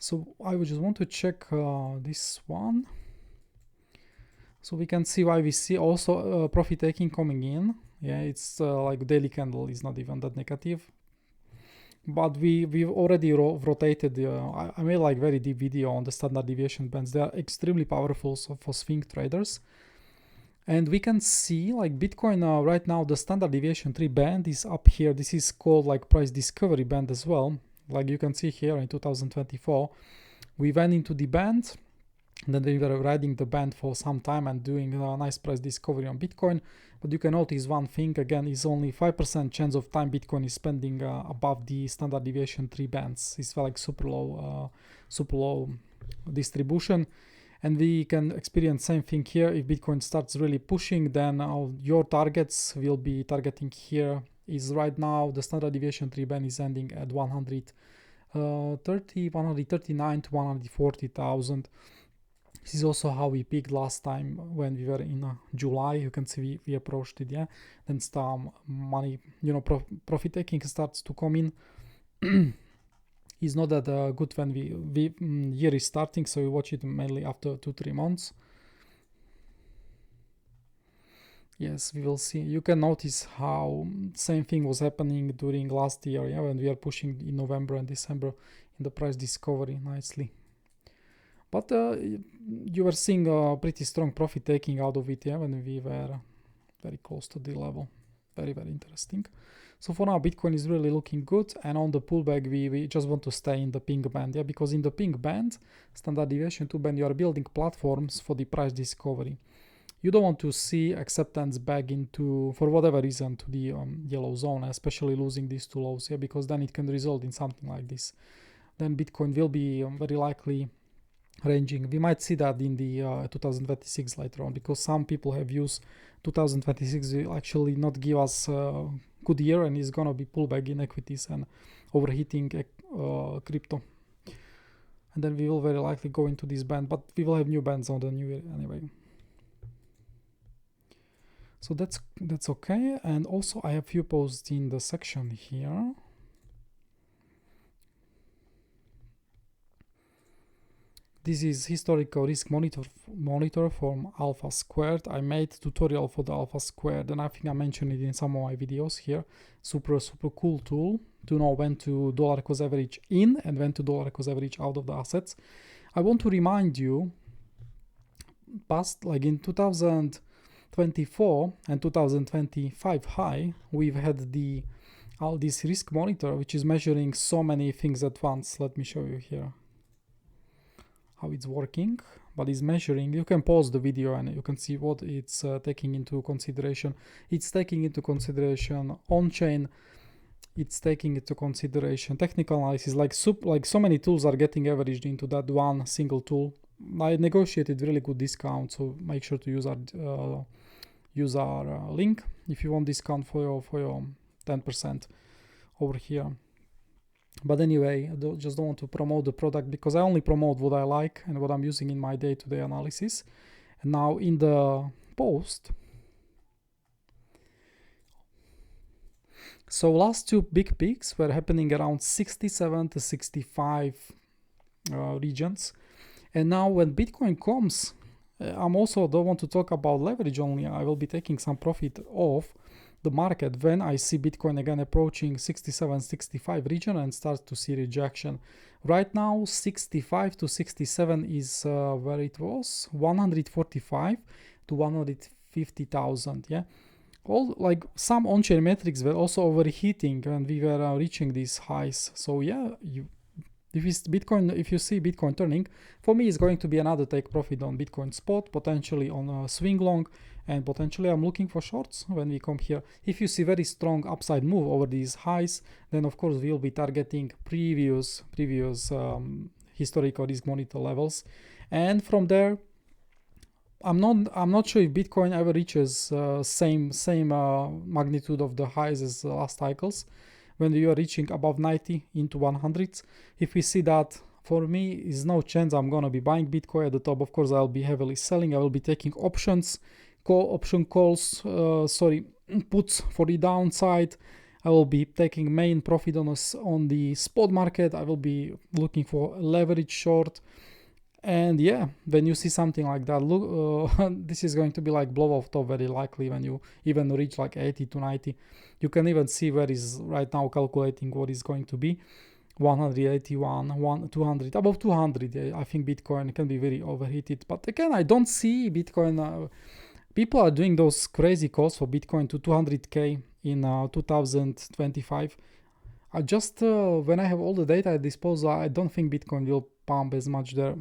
Speaker 1: So I would just want to check this one. So we can see why we see also profit taking coming in. Yeah, it's like daily candle is not even that negative. But we've already rotated. I made like very deep video on the standard deviation bands. They are extremely powerful for swing traders. And we can see like Bitcoin right now, the standard deviation 3 band is up here. This is called like price discovery band as well. Like you can see here in 2024, we went into the band, and then we were riding the band for some time and doing a nice price discovery on Bitcoin. But you can notice one thing again, is only 5% chance of time Bitcoin is spending above the standard deviation 3 bands. It's like super low distribution. And we can experience same thing here. If Bitcoin starts really pushing, then your targets will be targeting here. Is right now the standard deviation 3 band is ending at 139 to 140,000. This is also how we peaked last time when we were in July. You can see we approached it, yeah. Then some money, profit taking starts to come in. It's not that good when year is starting, so we watch it mainly after 2-3 months. Yes, we will see. You can notice how same thing was happening during last year, yeah, when we are pushing in November and December in the price discovery nicely. But you were seeing a pretty strong profit taking out of it, yeah, when we were very close to the level. Very interesting. So for now, Bitcoin is really looking good, and on the pullback, we just want to stay in the pink band, yeah, because in the pink band, standard deviation 2 band, you are building platforms for the price discovery. You don't want to see acceptance back into, for whatever reason, to the yellow zone, especially losing these two lows here, because then it can result in something like this. Then Bitcoin will be very likely ranging. We might see that in the 2026 later on, because some people have used 2026 will actually not give us a good year, and it's gonna be pullback in equities and overheating crypto. And then we will very likely go into this band, but we will have new bands on the new year anyway. So that's okay. And also I have few posts in the section here. This is historical risk monitor from Alphasquared. I made tutorial for the Alphasquared, and I think I mentioned it in some of my videos here. Super cool tool to know when to dollar cost average in and when to dollar cost average out of the assets. I want to remind you, past, like in 2024 and 2025 high, we've had all this risk monitor, which is measuring so many things at once. Let me show you here how it's working, but it's measuring. You can pause the video and you can see what it's taking into consideration. It's taking into consideration on-chain, it's taking into consideration technical analysis, like so many tools are getting averaged into that one single tool. I negotiated really good discount, so make sure to use our link if you want discount for your 10% over here. But anyway, I just don't want to promote the product because I only promote what I like and what I'm using in my day-to-day analysis. And now in the post, so last two big peaks were happening around 67 to 65 regions. And now when Bitcoin comes, I'm also don't want to talk about leverage only. I will be taking some profit off the market when I see Bitcoin again approaching 67, 65 region and start to see rejection. Right now, 65 to 67 is where it was, 145 to 150,000. Yeah, all like some on-chain metrics were also overheating when we were reaching these highs. So yeah, if you see Bitcoin turning, for me it's going to be another take profit on Bitcoin spot, potentially on a swing long, and potentially I'm looking for shorts when we come here. If you see very strong upside move over these highs, then of course we'll be targeting previous historical risk monitor levels, and from there I'm not sure if Bitcoin ever reaches same magnitude of the highs as the last cycles when we are reaching above 90 into 100s. If we see that, for me is no chance I'm gonna be buying Bitcoin at the top. Of course I'll be heavily selling. I will be taking option calls, puts for the downside. I will be taking main profit on the spot market. I will be looking for leverage short. And yeah, when you see something like that, look, this is going to be like blow off top very likely when you even reach like 80 to 90. You can even see where is right now calculating what is going to be 181, 200, above 200. I think Bitcoin can be very overheated. But again, I don't see Bitcoin. People are doing those crazy calls for Bitcoin to 200k in 2025. I just when I have all the data at disposal, I don't think Bitcoin will pump as much there.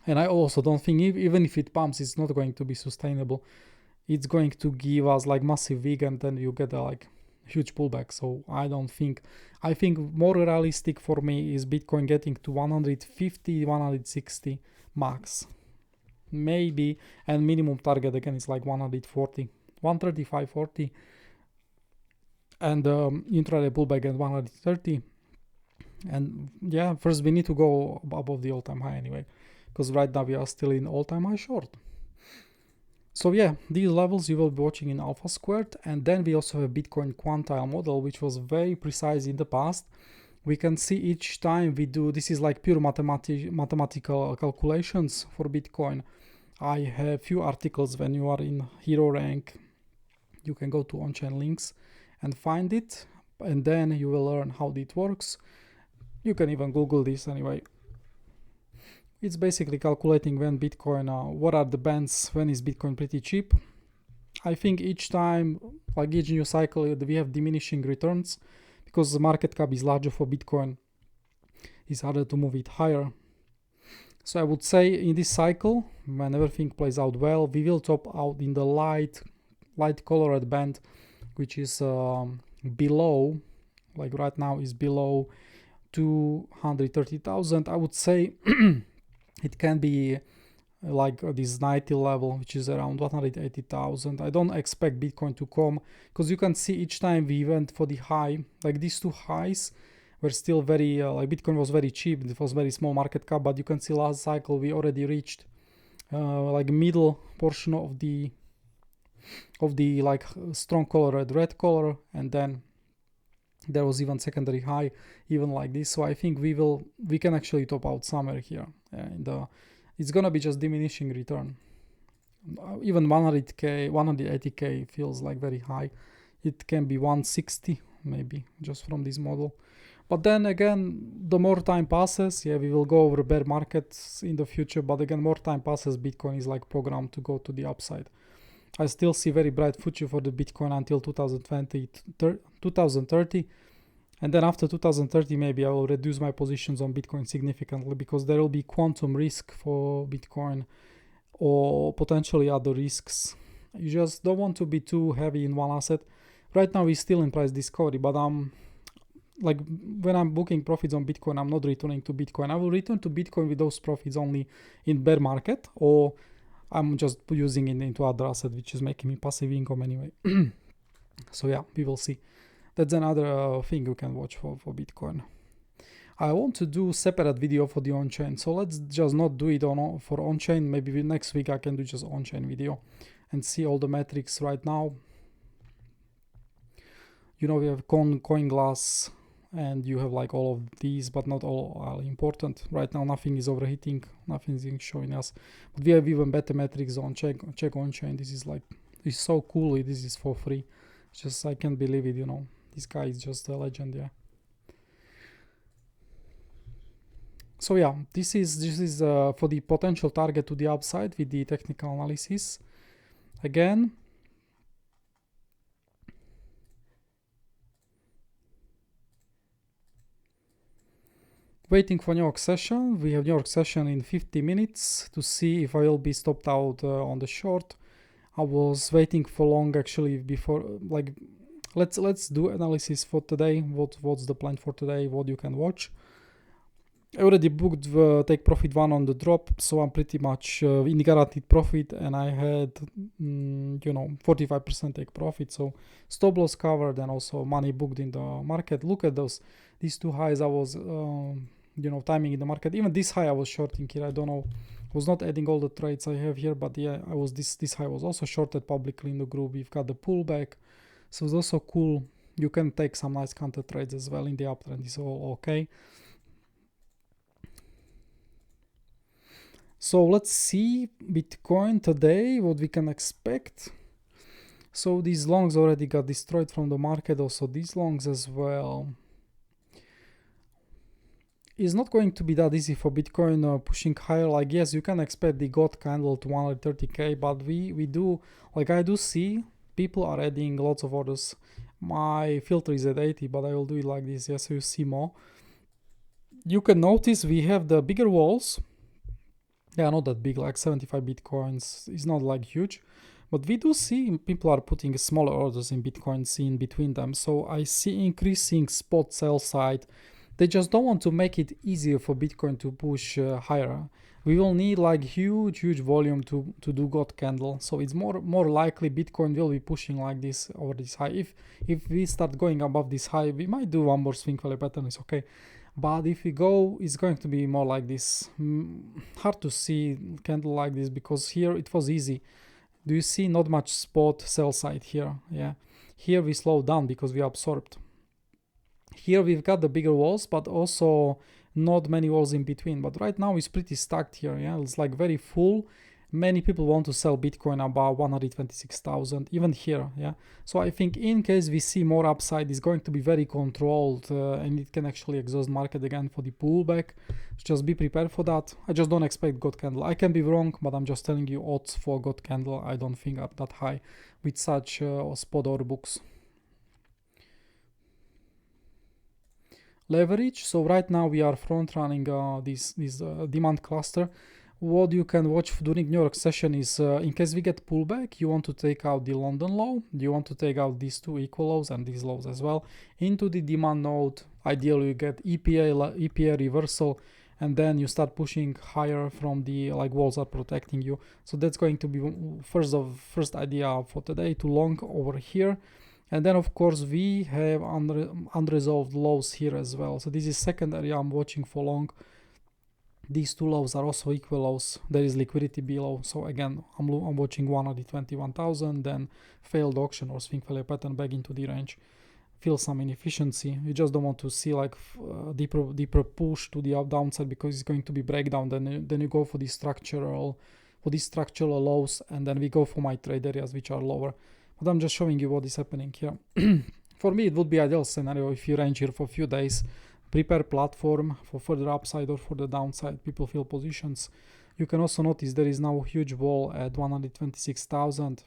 Speaker 1: And I also don't think even if it pumps, it's not going to be sustainable. It's going to give us like massive week and then you get a like huge pullback. So I think more realistic for me is Bitcoin getting to 150, 160 max. Maybe, and minimum target again is like 140, 135, 40. And intraday pullback at 130. And yeah, first we need to go above the all-time high anyway, because right now we are still in all-time high short. So yeah, these levels you will be watching in Alphasquared, and then we also have Bitcoin quantile model, which was very precise in the past. We can see each time we do, this is like pure mathematical calculations for Bitcoin. I have few articles when you are in hero rank. You can go to on-chain links and find it, and then you will learn how it works. You can even Google this anyway. It's basically calculating when Bitcoin, what are the bands, when is Bitcoin pretty cheap. I think each time, like each new cycle, we have diminishing returns because the market cap is larger for Bitcoin. It's harder to move it higher. So I would say in this cycle, when everything plays out well, we will top out in the light colored band, which is below, like right now is below 230,000. I would say it can be like this 90 level, which is around 180,000. I don't expect Bitcoin to come, because you can see each time we went for the high, like these two highs were still very, like Bitcoin was very cheap, it was very small market cap, but you can see last cycle we already reached like middle portion of the like strong color, red color, and then there was even secondary high even like this. So I think we can actually top out somewhere here in the it's gonna be just diminishing return. Even 100k, 180k feels like very high. It can be 160 maybe just from this model. But then again, the more time passes, yeah, we will go over bear markets in the future, but again, more time passes, Bitcoin is like programmed to go to the upside. I still see very bright future for the Bitcoin until 2030. And then after 2030, maybe I will reduce my positions on Bitcoin significantly because there will be quantum risk for Bitcoin or potentially other risks. You just don't want to be too heavy in one asset. Right now, we're still in price discovery, but like when I'm booking profits on Bitcoin, I'm not returning to Bitcoin. I will return to Bitcoin with those profits only in bear market, or I'm just using it into other asset, which is making me passive income anyway. So yeah, we will see. That's another thing you can watch for Bitcoin. I want to do separate video for the on-chain, so let's just not do it for on-chain. Maybe next week I can do just on-chain video and see all the metrics right now. You know, we have CoinGlass, and you have like all of these, but not all are important. Right now, nothing is overheating, nothing is showing us. But we have even better metrics on check on-chain. This is like, it's so cool. This is for free. It's just, I can't believe it, you know. This guy is just a legend, yeah. So yeah, this is for the potential target to the upside with the technical analysis. Again, waiting for New York session. We have New York session in 50 minutes to see if I will be stopped out on the short. I was waiting for long actually before, like, let's do analysis for today. What's the plan for today? What you can watch. I already booked take profit 1 on the drop, so I'm pretty much in guaranteed profit, and I had, you know, 45% take profit. So stop loss covered and also money booked in the market. Look at these two highs. I was, you know, timing in the market. Even this high I was shorting here. I don't know. I was not adding all the trades I have here, but yeah, I was this high was also shorted publicly in the group. We've got the pullback, so it's also cool. You can take some nice counter trades as well in the uptrend. It's all okay. So let's see Bitcoin today, what we can expect. So these longs already got destroyed from the market, also these longs as well. It's not going to be that easy for Bitcoin pushing higher. Like, yes, you can expect the God candle to 130k, but we do, like, I do see people are adding lots of orders. My filter is at 80, but I will do it like this, yes, so you see more. You can notice we have the bigger walls. Yeah, not that big, like 75 Bitcoins. It's not like huge, but we do see people are putting smaller orders in Bitcoins in between them. So I see increasing spot sell side. They just don't want to make it easier for Bitcoin to push higher. We will need like huge volume to do God candle. So it's more likely Bitcoin will be pushing like this over this high. If we start going above this high, we might do one more swing value pattern. It's okay. But if we go, it's going to be more like this. Hard to see candle like this because here it was easy. Do you see not much spot sell side here? Yeah. Here we slowed down because we absorbed. Here we've got the bigger walls, but also not many walls in between. But right now it's pretty stacked here. Yeah, it's like very full. Many people want to sell Bitcoin about 126,000, even here. Yeah, so I think in case we see more upside, it's going to be very controlled and it can actually exhaust market again for the pullback. Just be prepared for that. I just don't expect God candle. I can be wrong, but I'm just telling you odds for God candle. I don't think up that high with such spot order books. Leverage. So right now we are front running this demand cluster. What you can watch during New York session is in case we get pullback, you want to take out the London low, you want to take out these two equal lows and these lows as well into the demand node. Ideally you get EPA reversal, and then you start pushing higher from the like walls are protecting you. So that's going to be first idea for today, to long over here. And then of course we have unresolved lows here as well. So this is second area I'm watching for long. These two lows are also equal lows. There is liquidity below. So again, I'm watching 121,000, then failed auction or swing failure pattern back into the range. feel some inefficiency. You just don't want to see like deeper push to the downside, because it's going to be breakdown. Then you go for these structural lows, and then we go for my trade areas which are lower. But I'm just showing you what is happening here. For me, it would be ideal scenario if you range here for a few days, prepare platform for further upside or for the downside. People fill positions. You can also notice there is now a huge wall at 126,000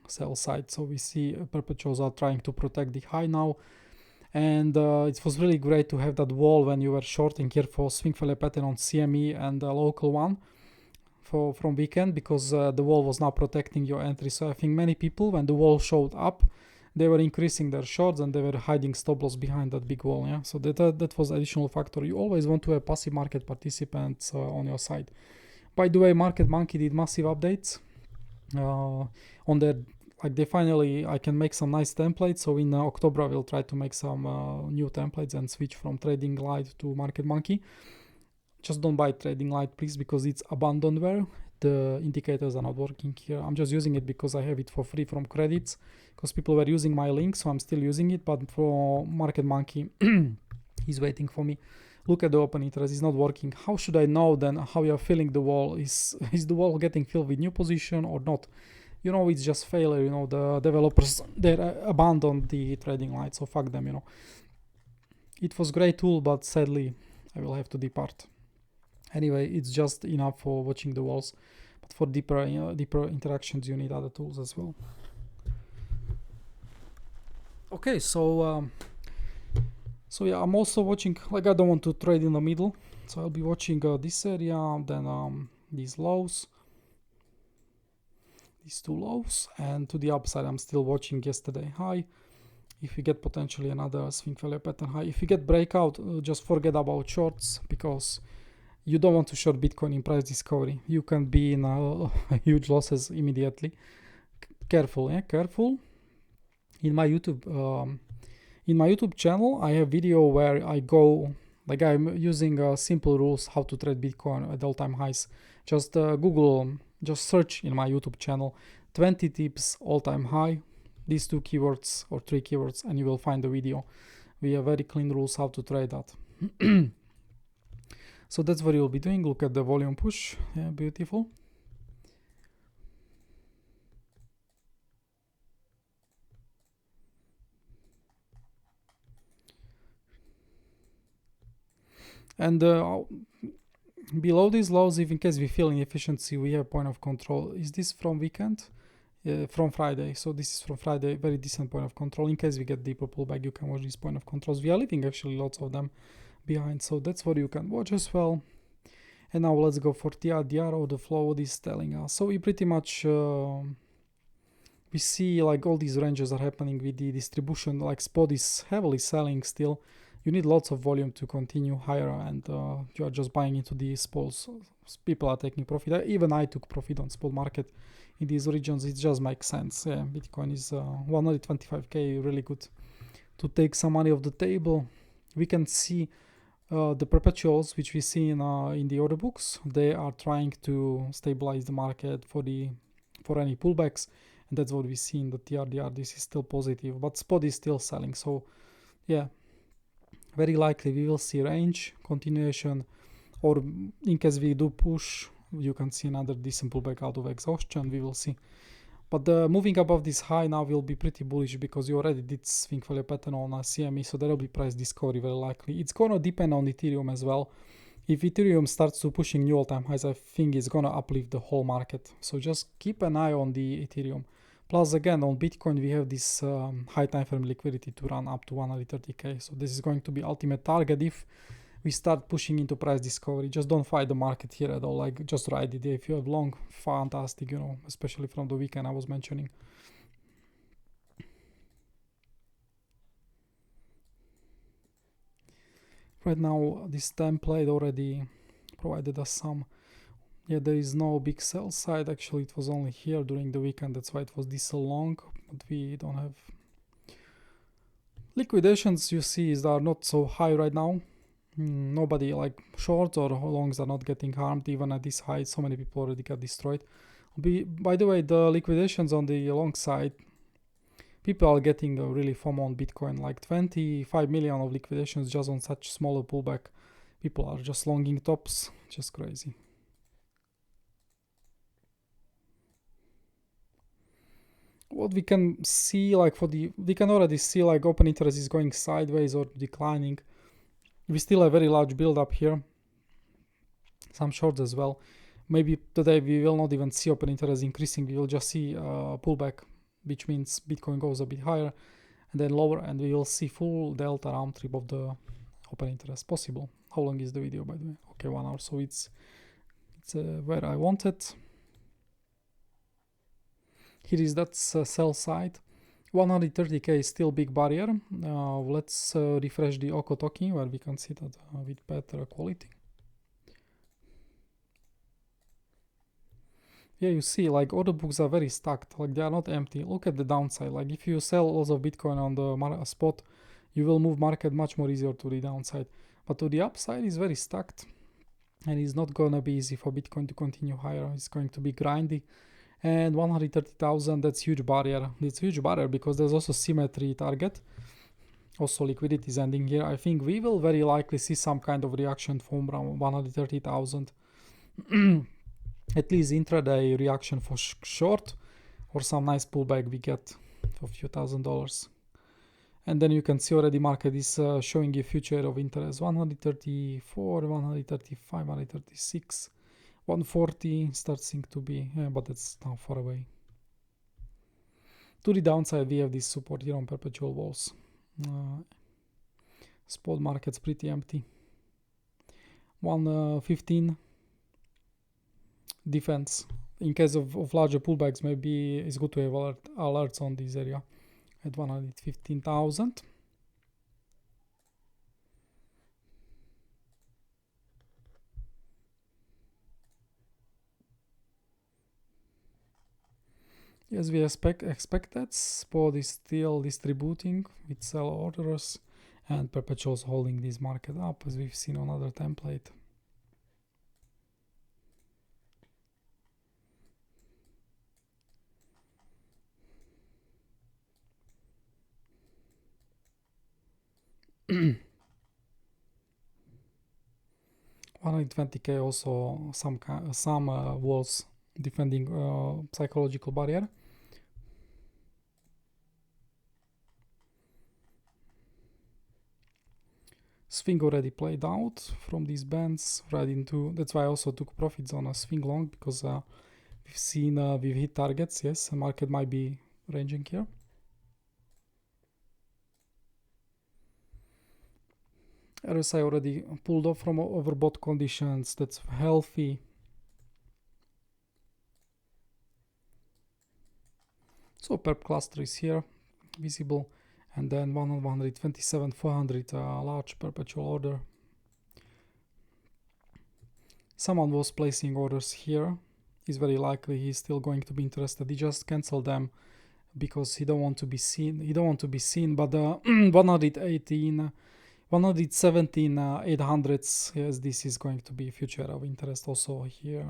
Speaker 1: sell side. So we see perpetuals are trying to protect the high now. And it was really great to have that wall when you were shorting here for swing failure pattern on CME and the local one from weekend, because the wall was now protecting your entry. So I think many people, when the wall showed up, they were increasing their shorts and they were hiding stop loss behind that big wall. Yeah, so that was additional factor. You always want to have passive market participants on your side. By the way, Market Monkey did massive updates on their, like, they finally, I can make some nice templates. So in October I will try to make some new templates and switch from Tradinglite to Market Monkey. Just don't buy Tradinglite, please, because it's abandonware. The indicators are not working here. I'm just using it because I have it for free from credits, because people were using my link, so I'm still using it. But for Market Monkey, he's waiting for me. Look at the open interest, it's not working. How should I know then how you're filling the wall? Is the wall getting filled with new position or not? You know, it's just failure. You know, the developers, they abandoned the Tradinglite, so fuck them, you know. It was great tool, but sadly I will have to depart. Anyway, it's just enough for watching the walls, but for deeper interactions you need other tools as well. Okay, so yeah, I'm also watching, like, I don't want to trade in the middle, so I'll be watching this area, then these lows, these two lows, and to the upside I'm still watching yesterday high. If we get potentially another swing failure pattern high, if we get breakout, just forget about shorts, because you don't want to short Bitcoin in price discovery. You can be in huge losses immediately. Careful, yeah, careful. In my YouTube channel, I have video where I go, like, I'm using simple rules how to trade Bitcoin at all-time highs. Just just search in my YouTube channel 20 tips all-time high, these 2 keywords or 3 keywords, and you will find the video. We have very clean rules how to trade that. So that's what you'll be doing. Look at the volume push. Yeah, beautiful. And below these lows, if in case we feel inefficiency, we have point of control. Is this from weekend? From Friday. So this is from Friday, very decent point of control. In case we get deeper pullback, you can watch these point of controls. We are leaving actually lots of them behind, so that's what you can watch as well. And now let's go for TRDR, Orderflow. What is telling us? So we pretty much we see like all these ranges are happening with the distribution. Like spot is heavily selling still. You need lots of volume to continue higher, and you are just buying into the spots. People are taking profit. Even I took profit on spot market in these regions. It just makes sense. Yeah, Bitcoin is 125k, really good to take some money off the table. We can see the perpetuals, which we see in the order books. They are trying to stabilize the market for any pullbacks, and that's what we see in the TRDR. This is still positive, but spot is still selling. So yeah, very likely we will see range continuation, or in case we do push, you can see another decent pullback out of exhaustion. We will see. But moving above this high now will be pretty bullish, because you already did swing failure pattern on CME, so there will be price discovery very likely. It's gonna depend on Ethereum as well. If Ethereum starts to pushing new all-time highs, I think it's gonna uplift the whole market. So just keep an eye on the Ethereum. Plus again, on Bitcoin we have this high time frame liquidity to run up to 130k. So this is going to be ultimate target if we start pushing into price discovery. Just don't fight the market here at all. Like, just ride it. If you have long, fantastic, you know, especially from the weekend I was mentioning. Right now, this template already provided us some. Yeah, there is no big sell side. Actually, it was only here during the weekend. That's why it was this long. But we don't have liquidations. You see, are not so high right now. Nobody, like, shorts or longs are not getting harmed even at this high. So many people already got destroyed. By the way, the liquidations on the long side, people are getting a really FOMO on Bitcoin, like 25 million of liquidations just on such smaller pullback. People are just longing tops, just crazy. What we can see, like we can already see like open interest is going sideways or declining. We still have a very large build up here, some shorts as well. Maybe today we will not even see open interest increasing, we will just see a pullback, which means Bitcoin goes a bit higher and then lower, and we will see full delta round trip of the open interest possible. How long is the video, by the way? Okay, 1 hour, so it's where I want it. Here is that sell side. 130k is still big barrier. Let's refresh the Oko token where we can see that with better quality. Yeah, you see, like order books are very stacked, like they are not empty. Look at the downside. Like if you sell lots of Bitcoin on the spot, you will move market much more easier to the downside. But to the upside is very stacked, and it's not gonna be easy for Bitcoin to continue higher. It's going to be grindy. And 130,000, that's huge barrier. It's huge barrier because there's also symmetry target. Also liquidity is ending here. I think we will very likely see some kind of reaction from around 130,000. At least intraday reaction for short, or some nice pullback we get for a few $1,000s. And then you can see already market is showing you future of interest. 134, 135, 136, 140 starts to be, but it's now far away. To the downside, we have this support here on perpetual walls. Spot market's pretty empty. 115 defense. In case of larger pullbacks, maybe it's good to have alerts on this area at 115,000. Yes, we expected. Spot is still distributing with sell orders, and perpetuals holding this market up, as we've seen on other template. $120k also some walls defending psychological barrier. Swing already played out from these bands right into, that's why I also took profits on a swing long, because we've seen we've hit targets. Yes, the market might be ranging here. RSI already pulled off from overbought conditions. That's healthy. So perp cluster is here visible, and then 127, 400 large perpetual order. Someone was placing orders here. It's very likely he's still going to be interested. He just canceled them because he don't want to be seen. He don't want to be seen. But 118, 117, 800s. Yes, this is going to be future of interest also here.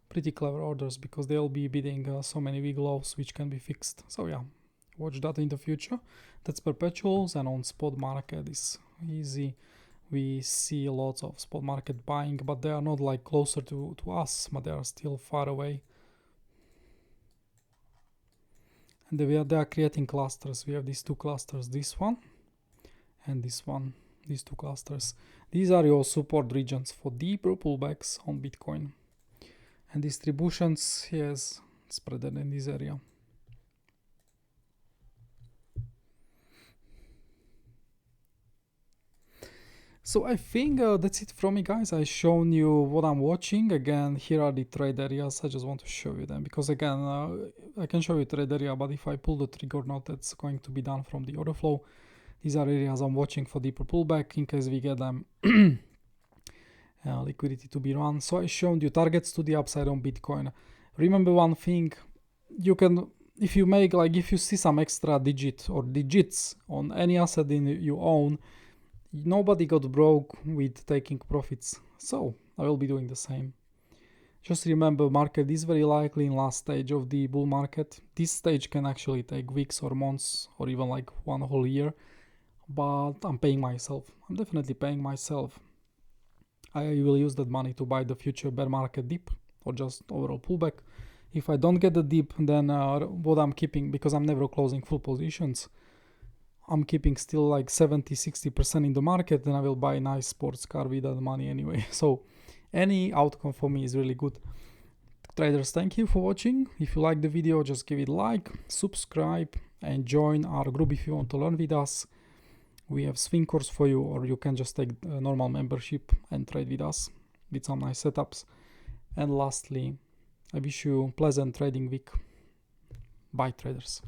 Speaker 1: Pretty clever orders because they'll be bidding so many big lows which can be fixed. So yeah, watch that in the future. That's perpetuals, and on spot market is easy. We see lots of spot market buying, but they are not like closer to us, but they are still far away. And they are creating clusters. We have these two clusters, this one and this one, these two clusters. These are your support regions for deeper pullbacks on Bitcoin. And distributions, yes, spread in this area. So I think that's it from me, guys. I've shown you what I'm watching. Again, here are the trade areas. I just want to show you them because again, I can show you trade area, but if I pull the trigger or not, that's going to be done from the order flow. These are areas I'm watching for deeper pullback in case we get them liquidity to be run. So I showed you targets to the upside on Bitcoin. Remember one thing, you can, if you see some extra digit or digits on any asset you own, nobody got broke with taking profits. So I will be doing the same. Just remember, market is very likely in last stage of the bull market. This stage can actually take weeks or months or even like one whole year, but I'm paying myself. I'm definitely paying myself. I will use that money to buy the future bear market dip or just overall pullback. If I don't get the dip, then what I'm keeping, because I'm never closing full positions, I'm keeping still like 70-60% in the market, then I will buy a nice sports car with that money anyway. So any outcome for me is really good. Traders, thank you for watching. If you like the video, just give it a like, subscribe, and join our group if you want to learn with us. We have swing course for you, or you can just take a normal membership and trade with us with some nice setups. And lastly, I wish you pleasant trading week. Bye, traders.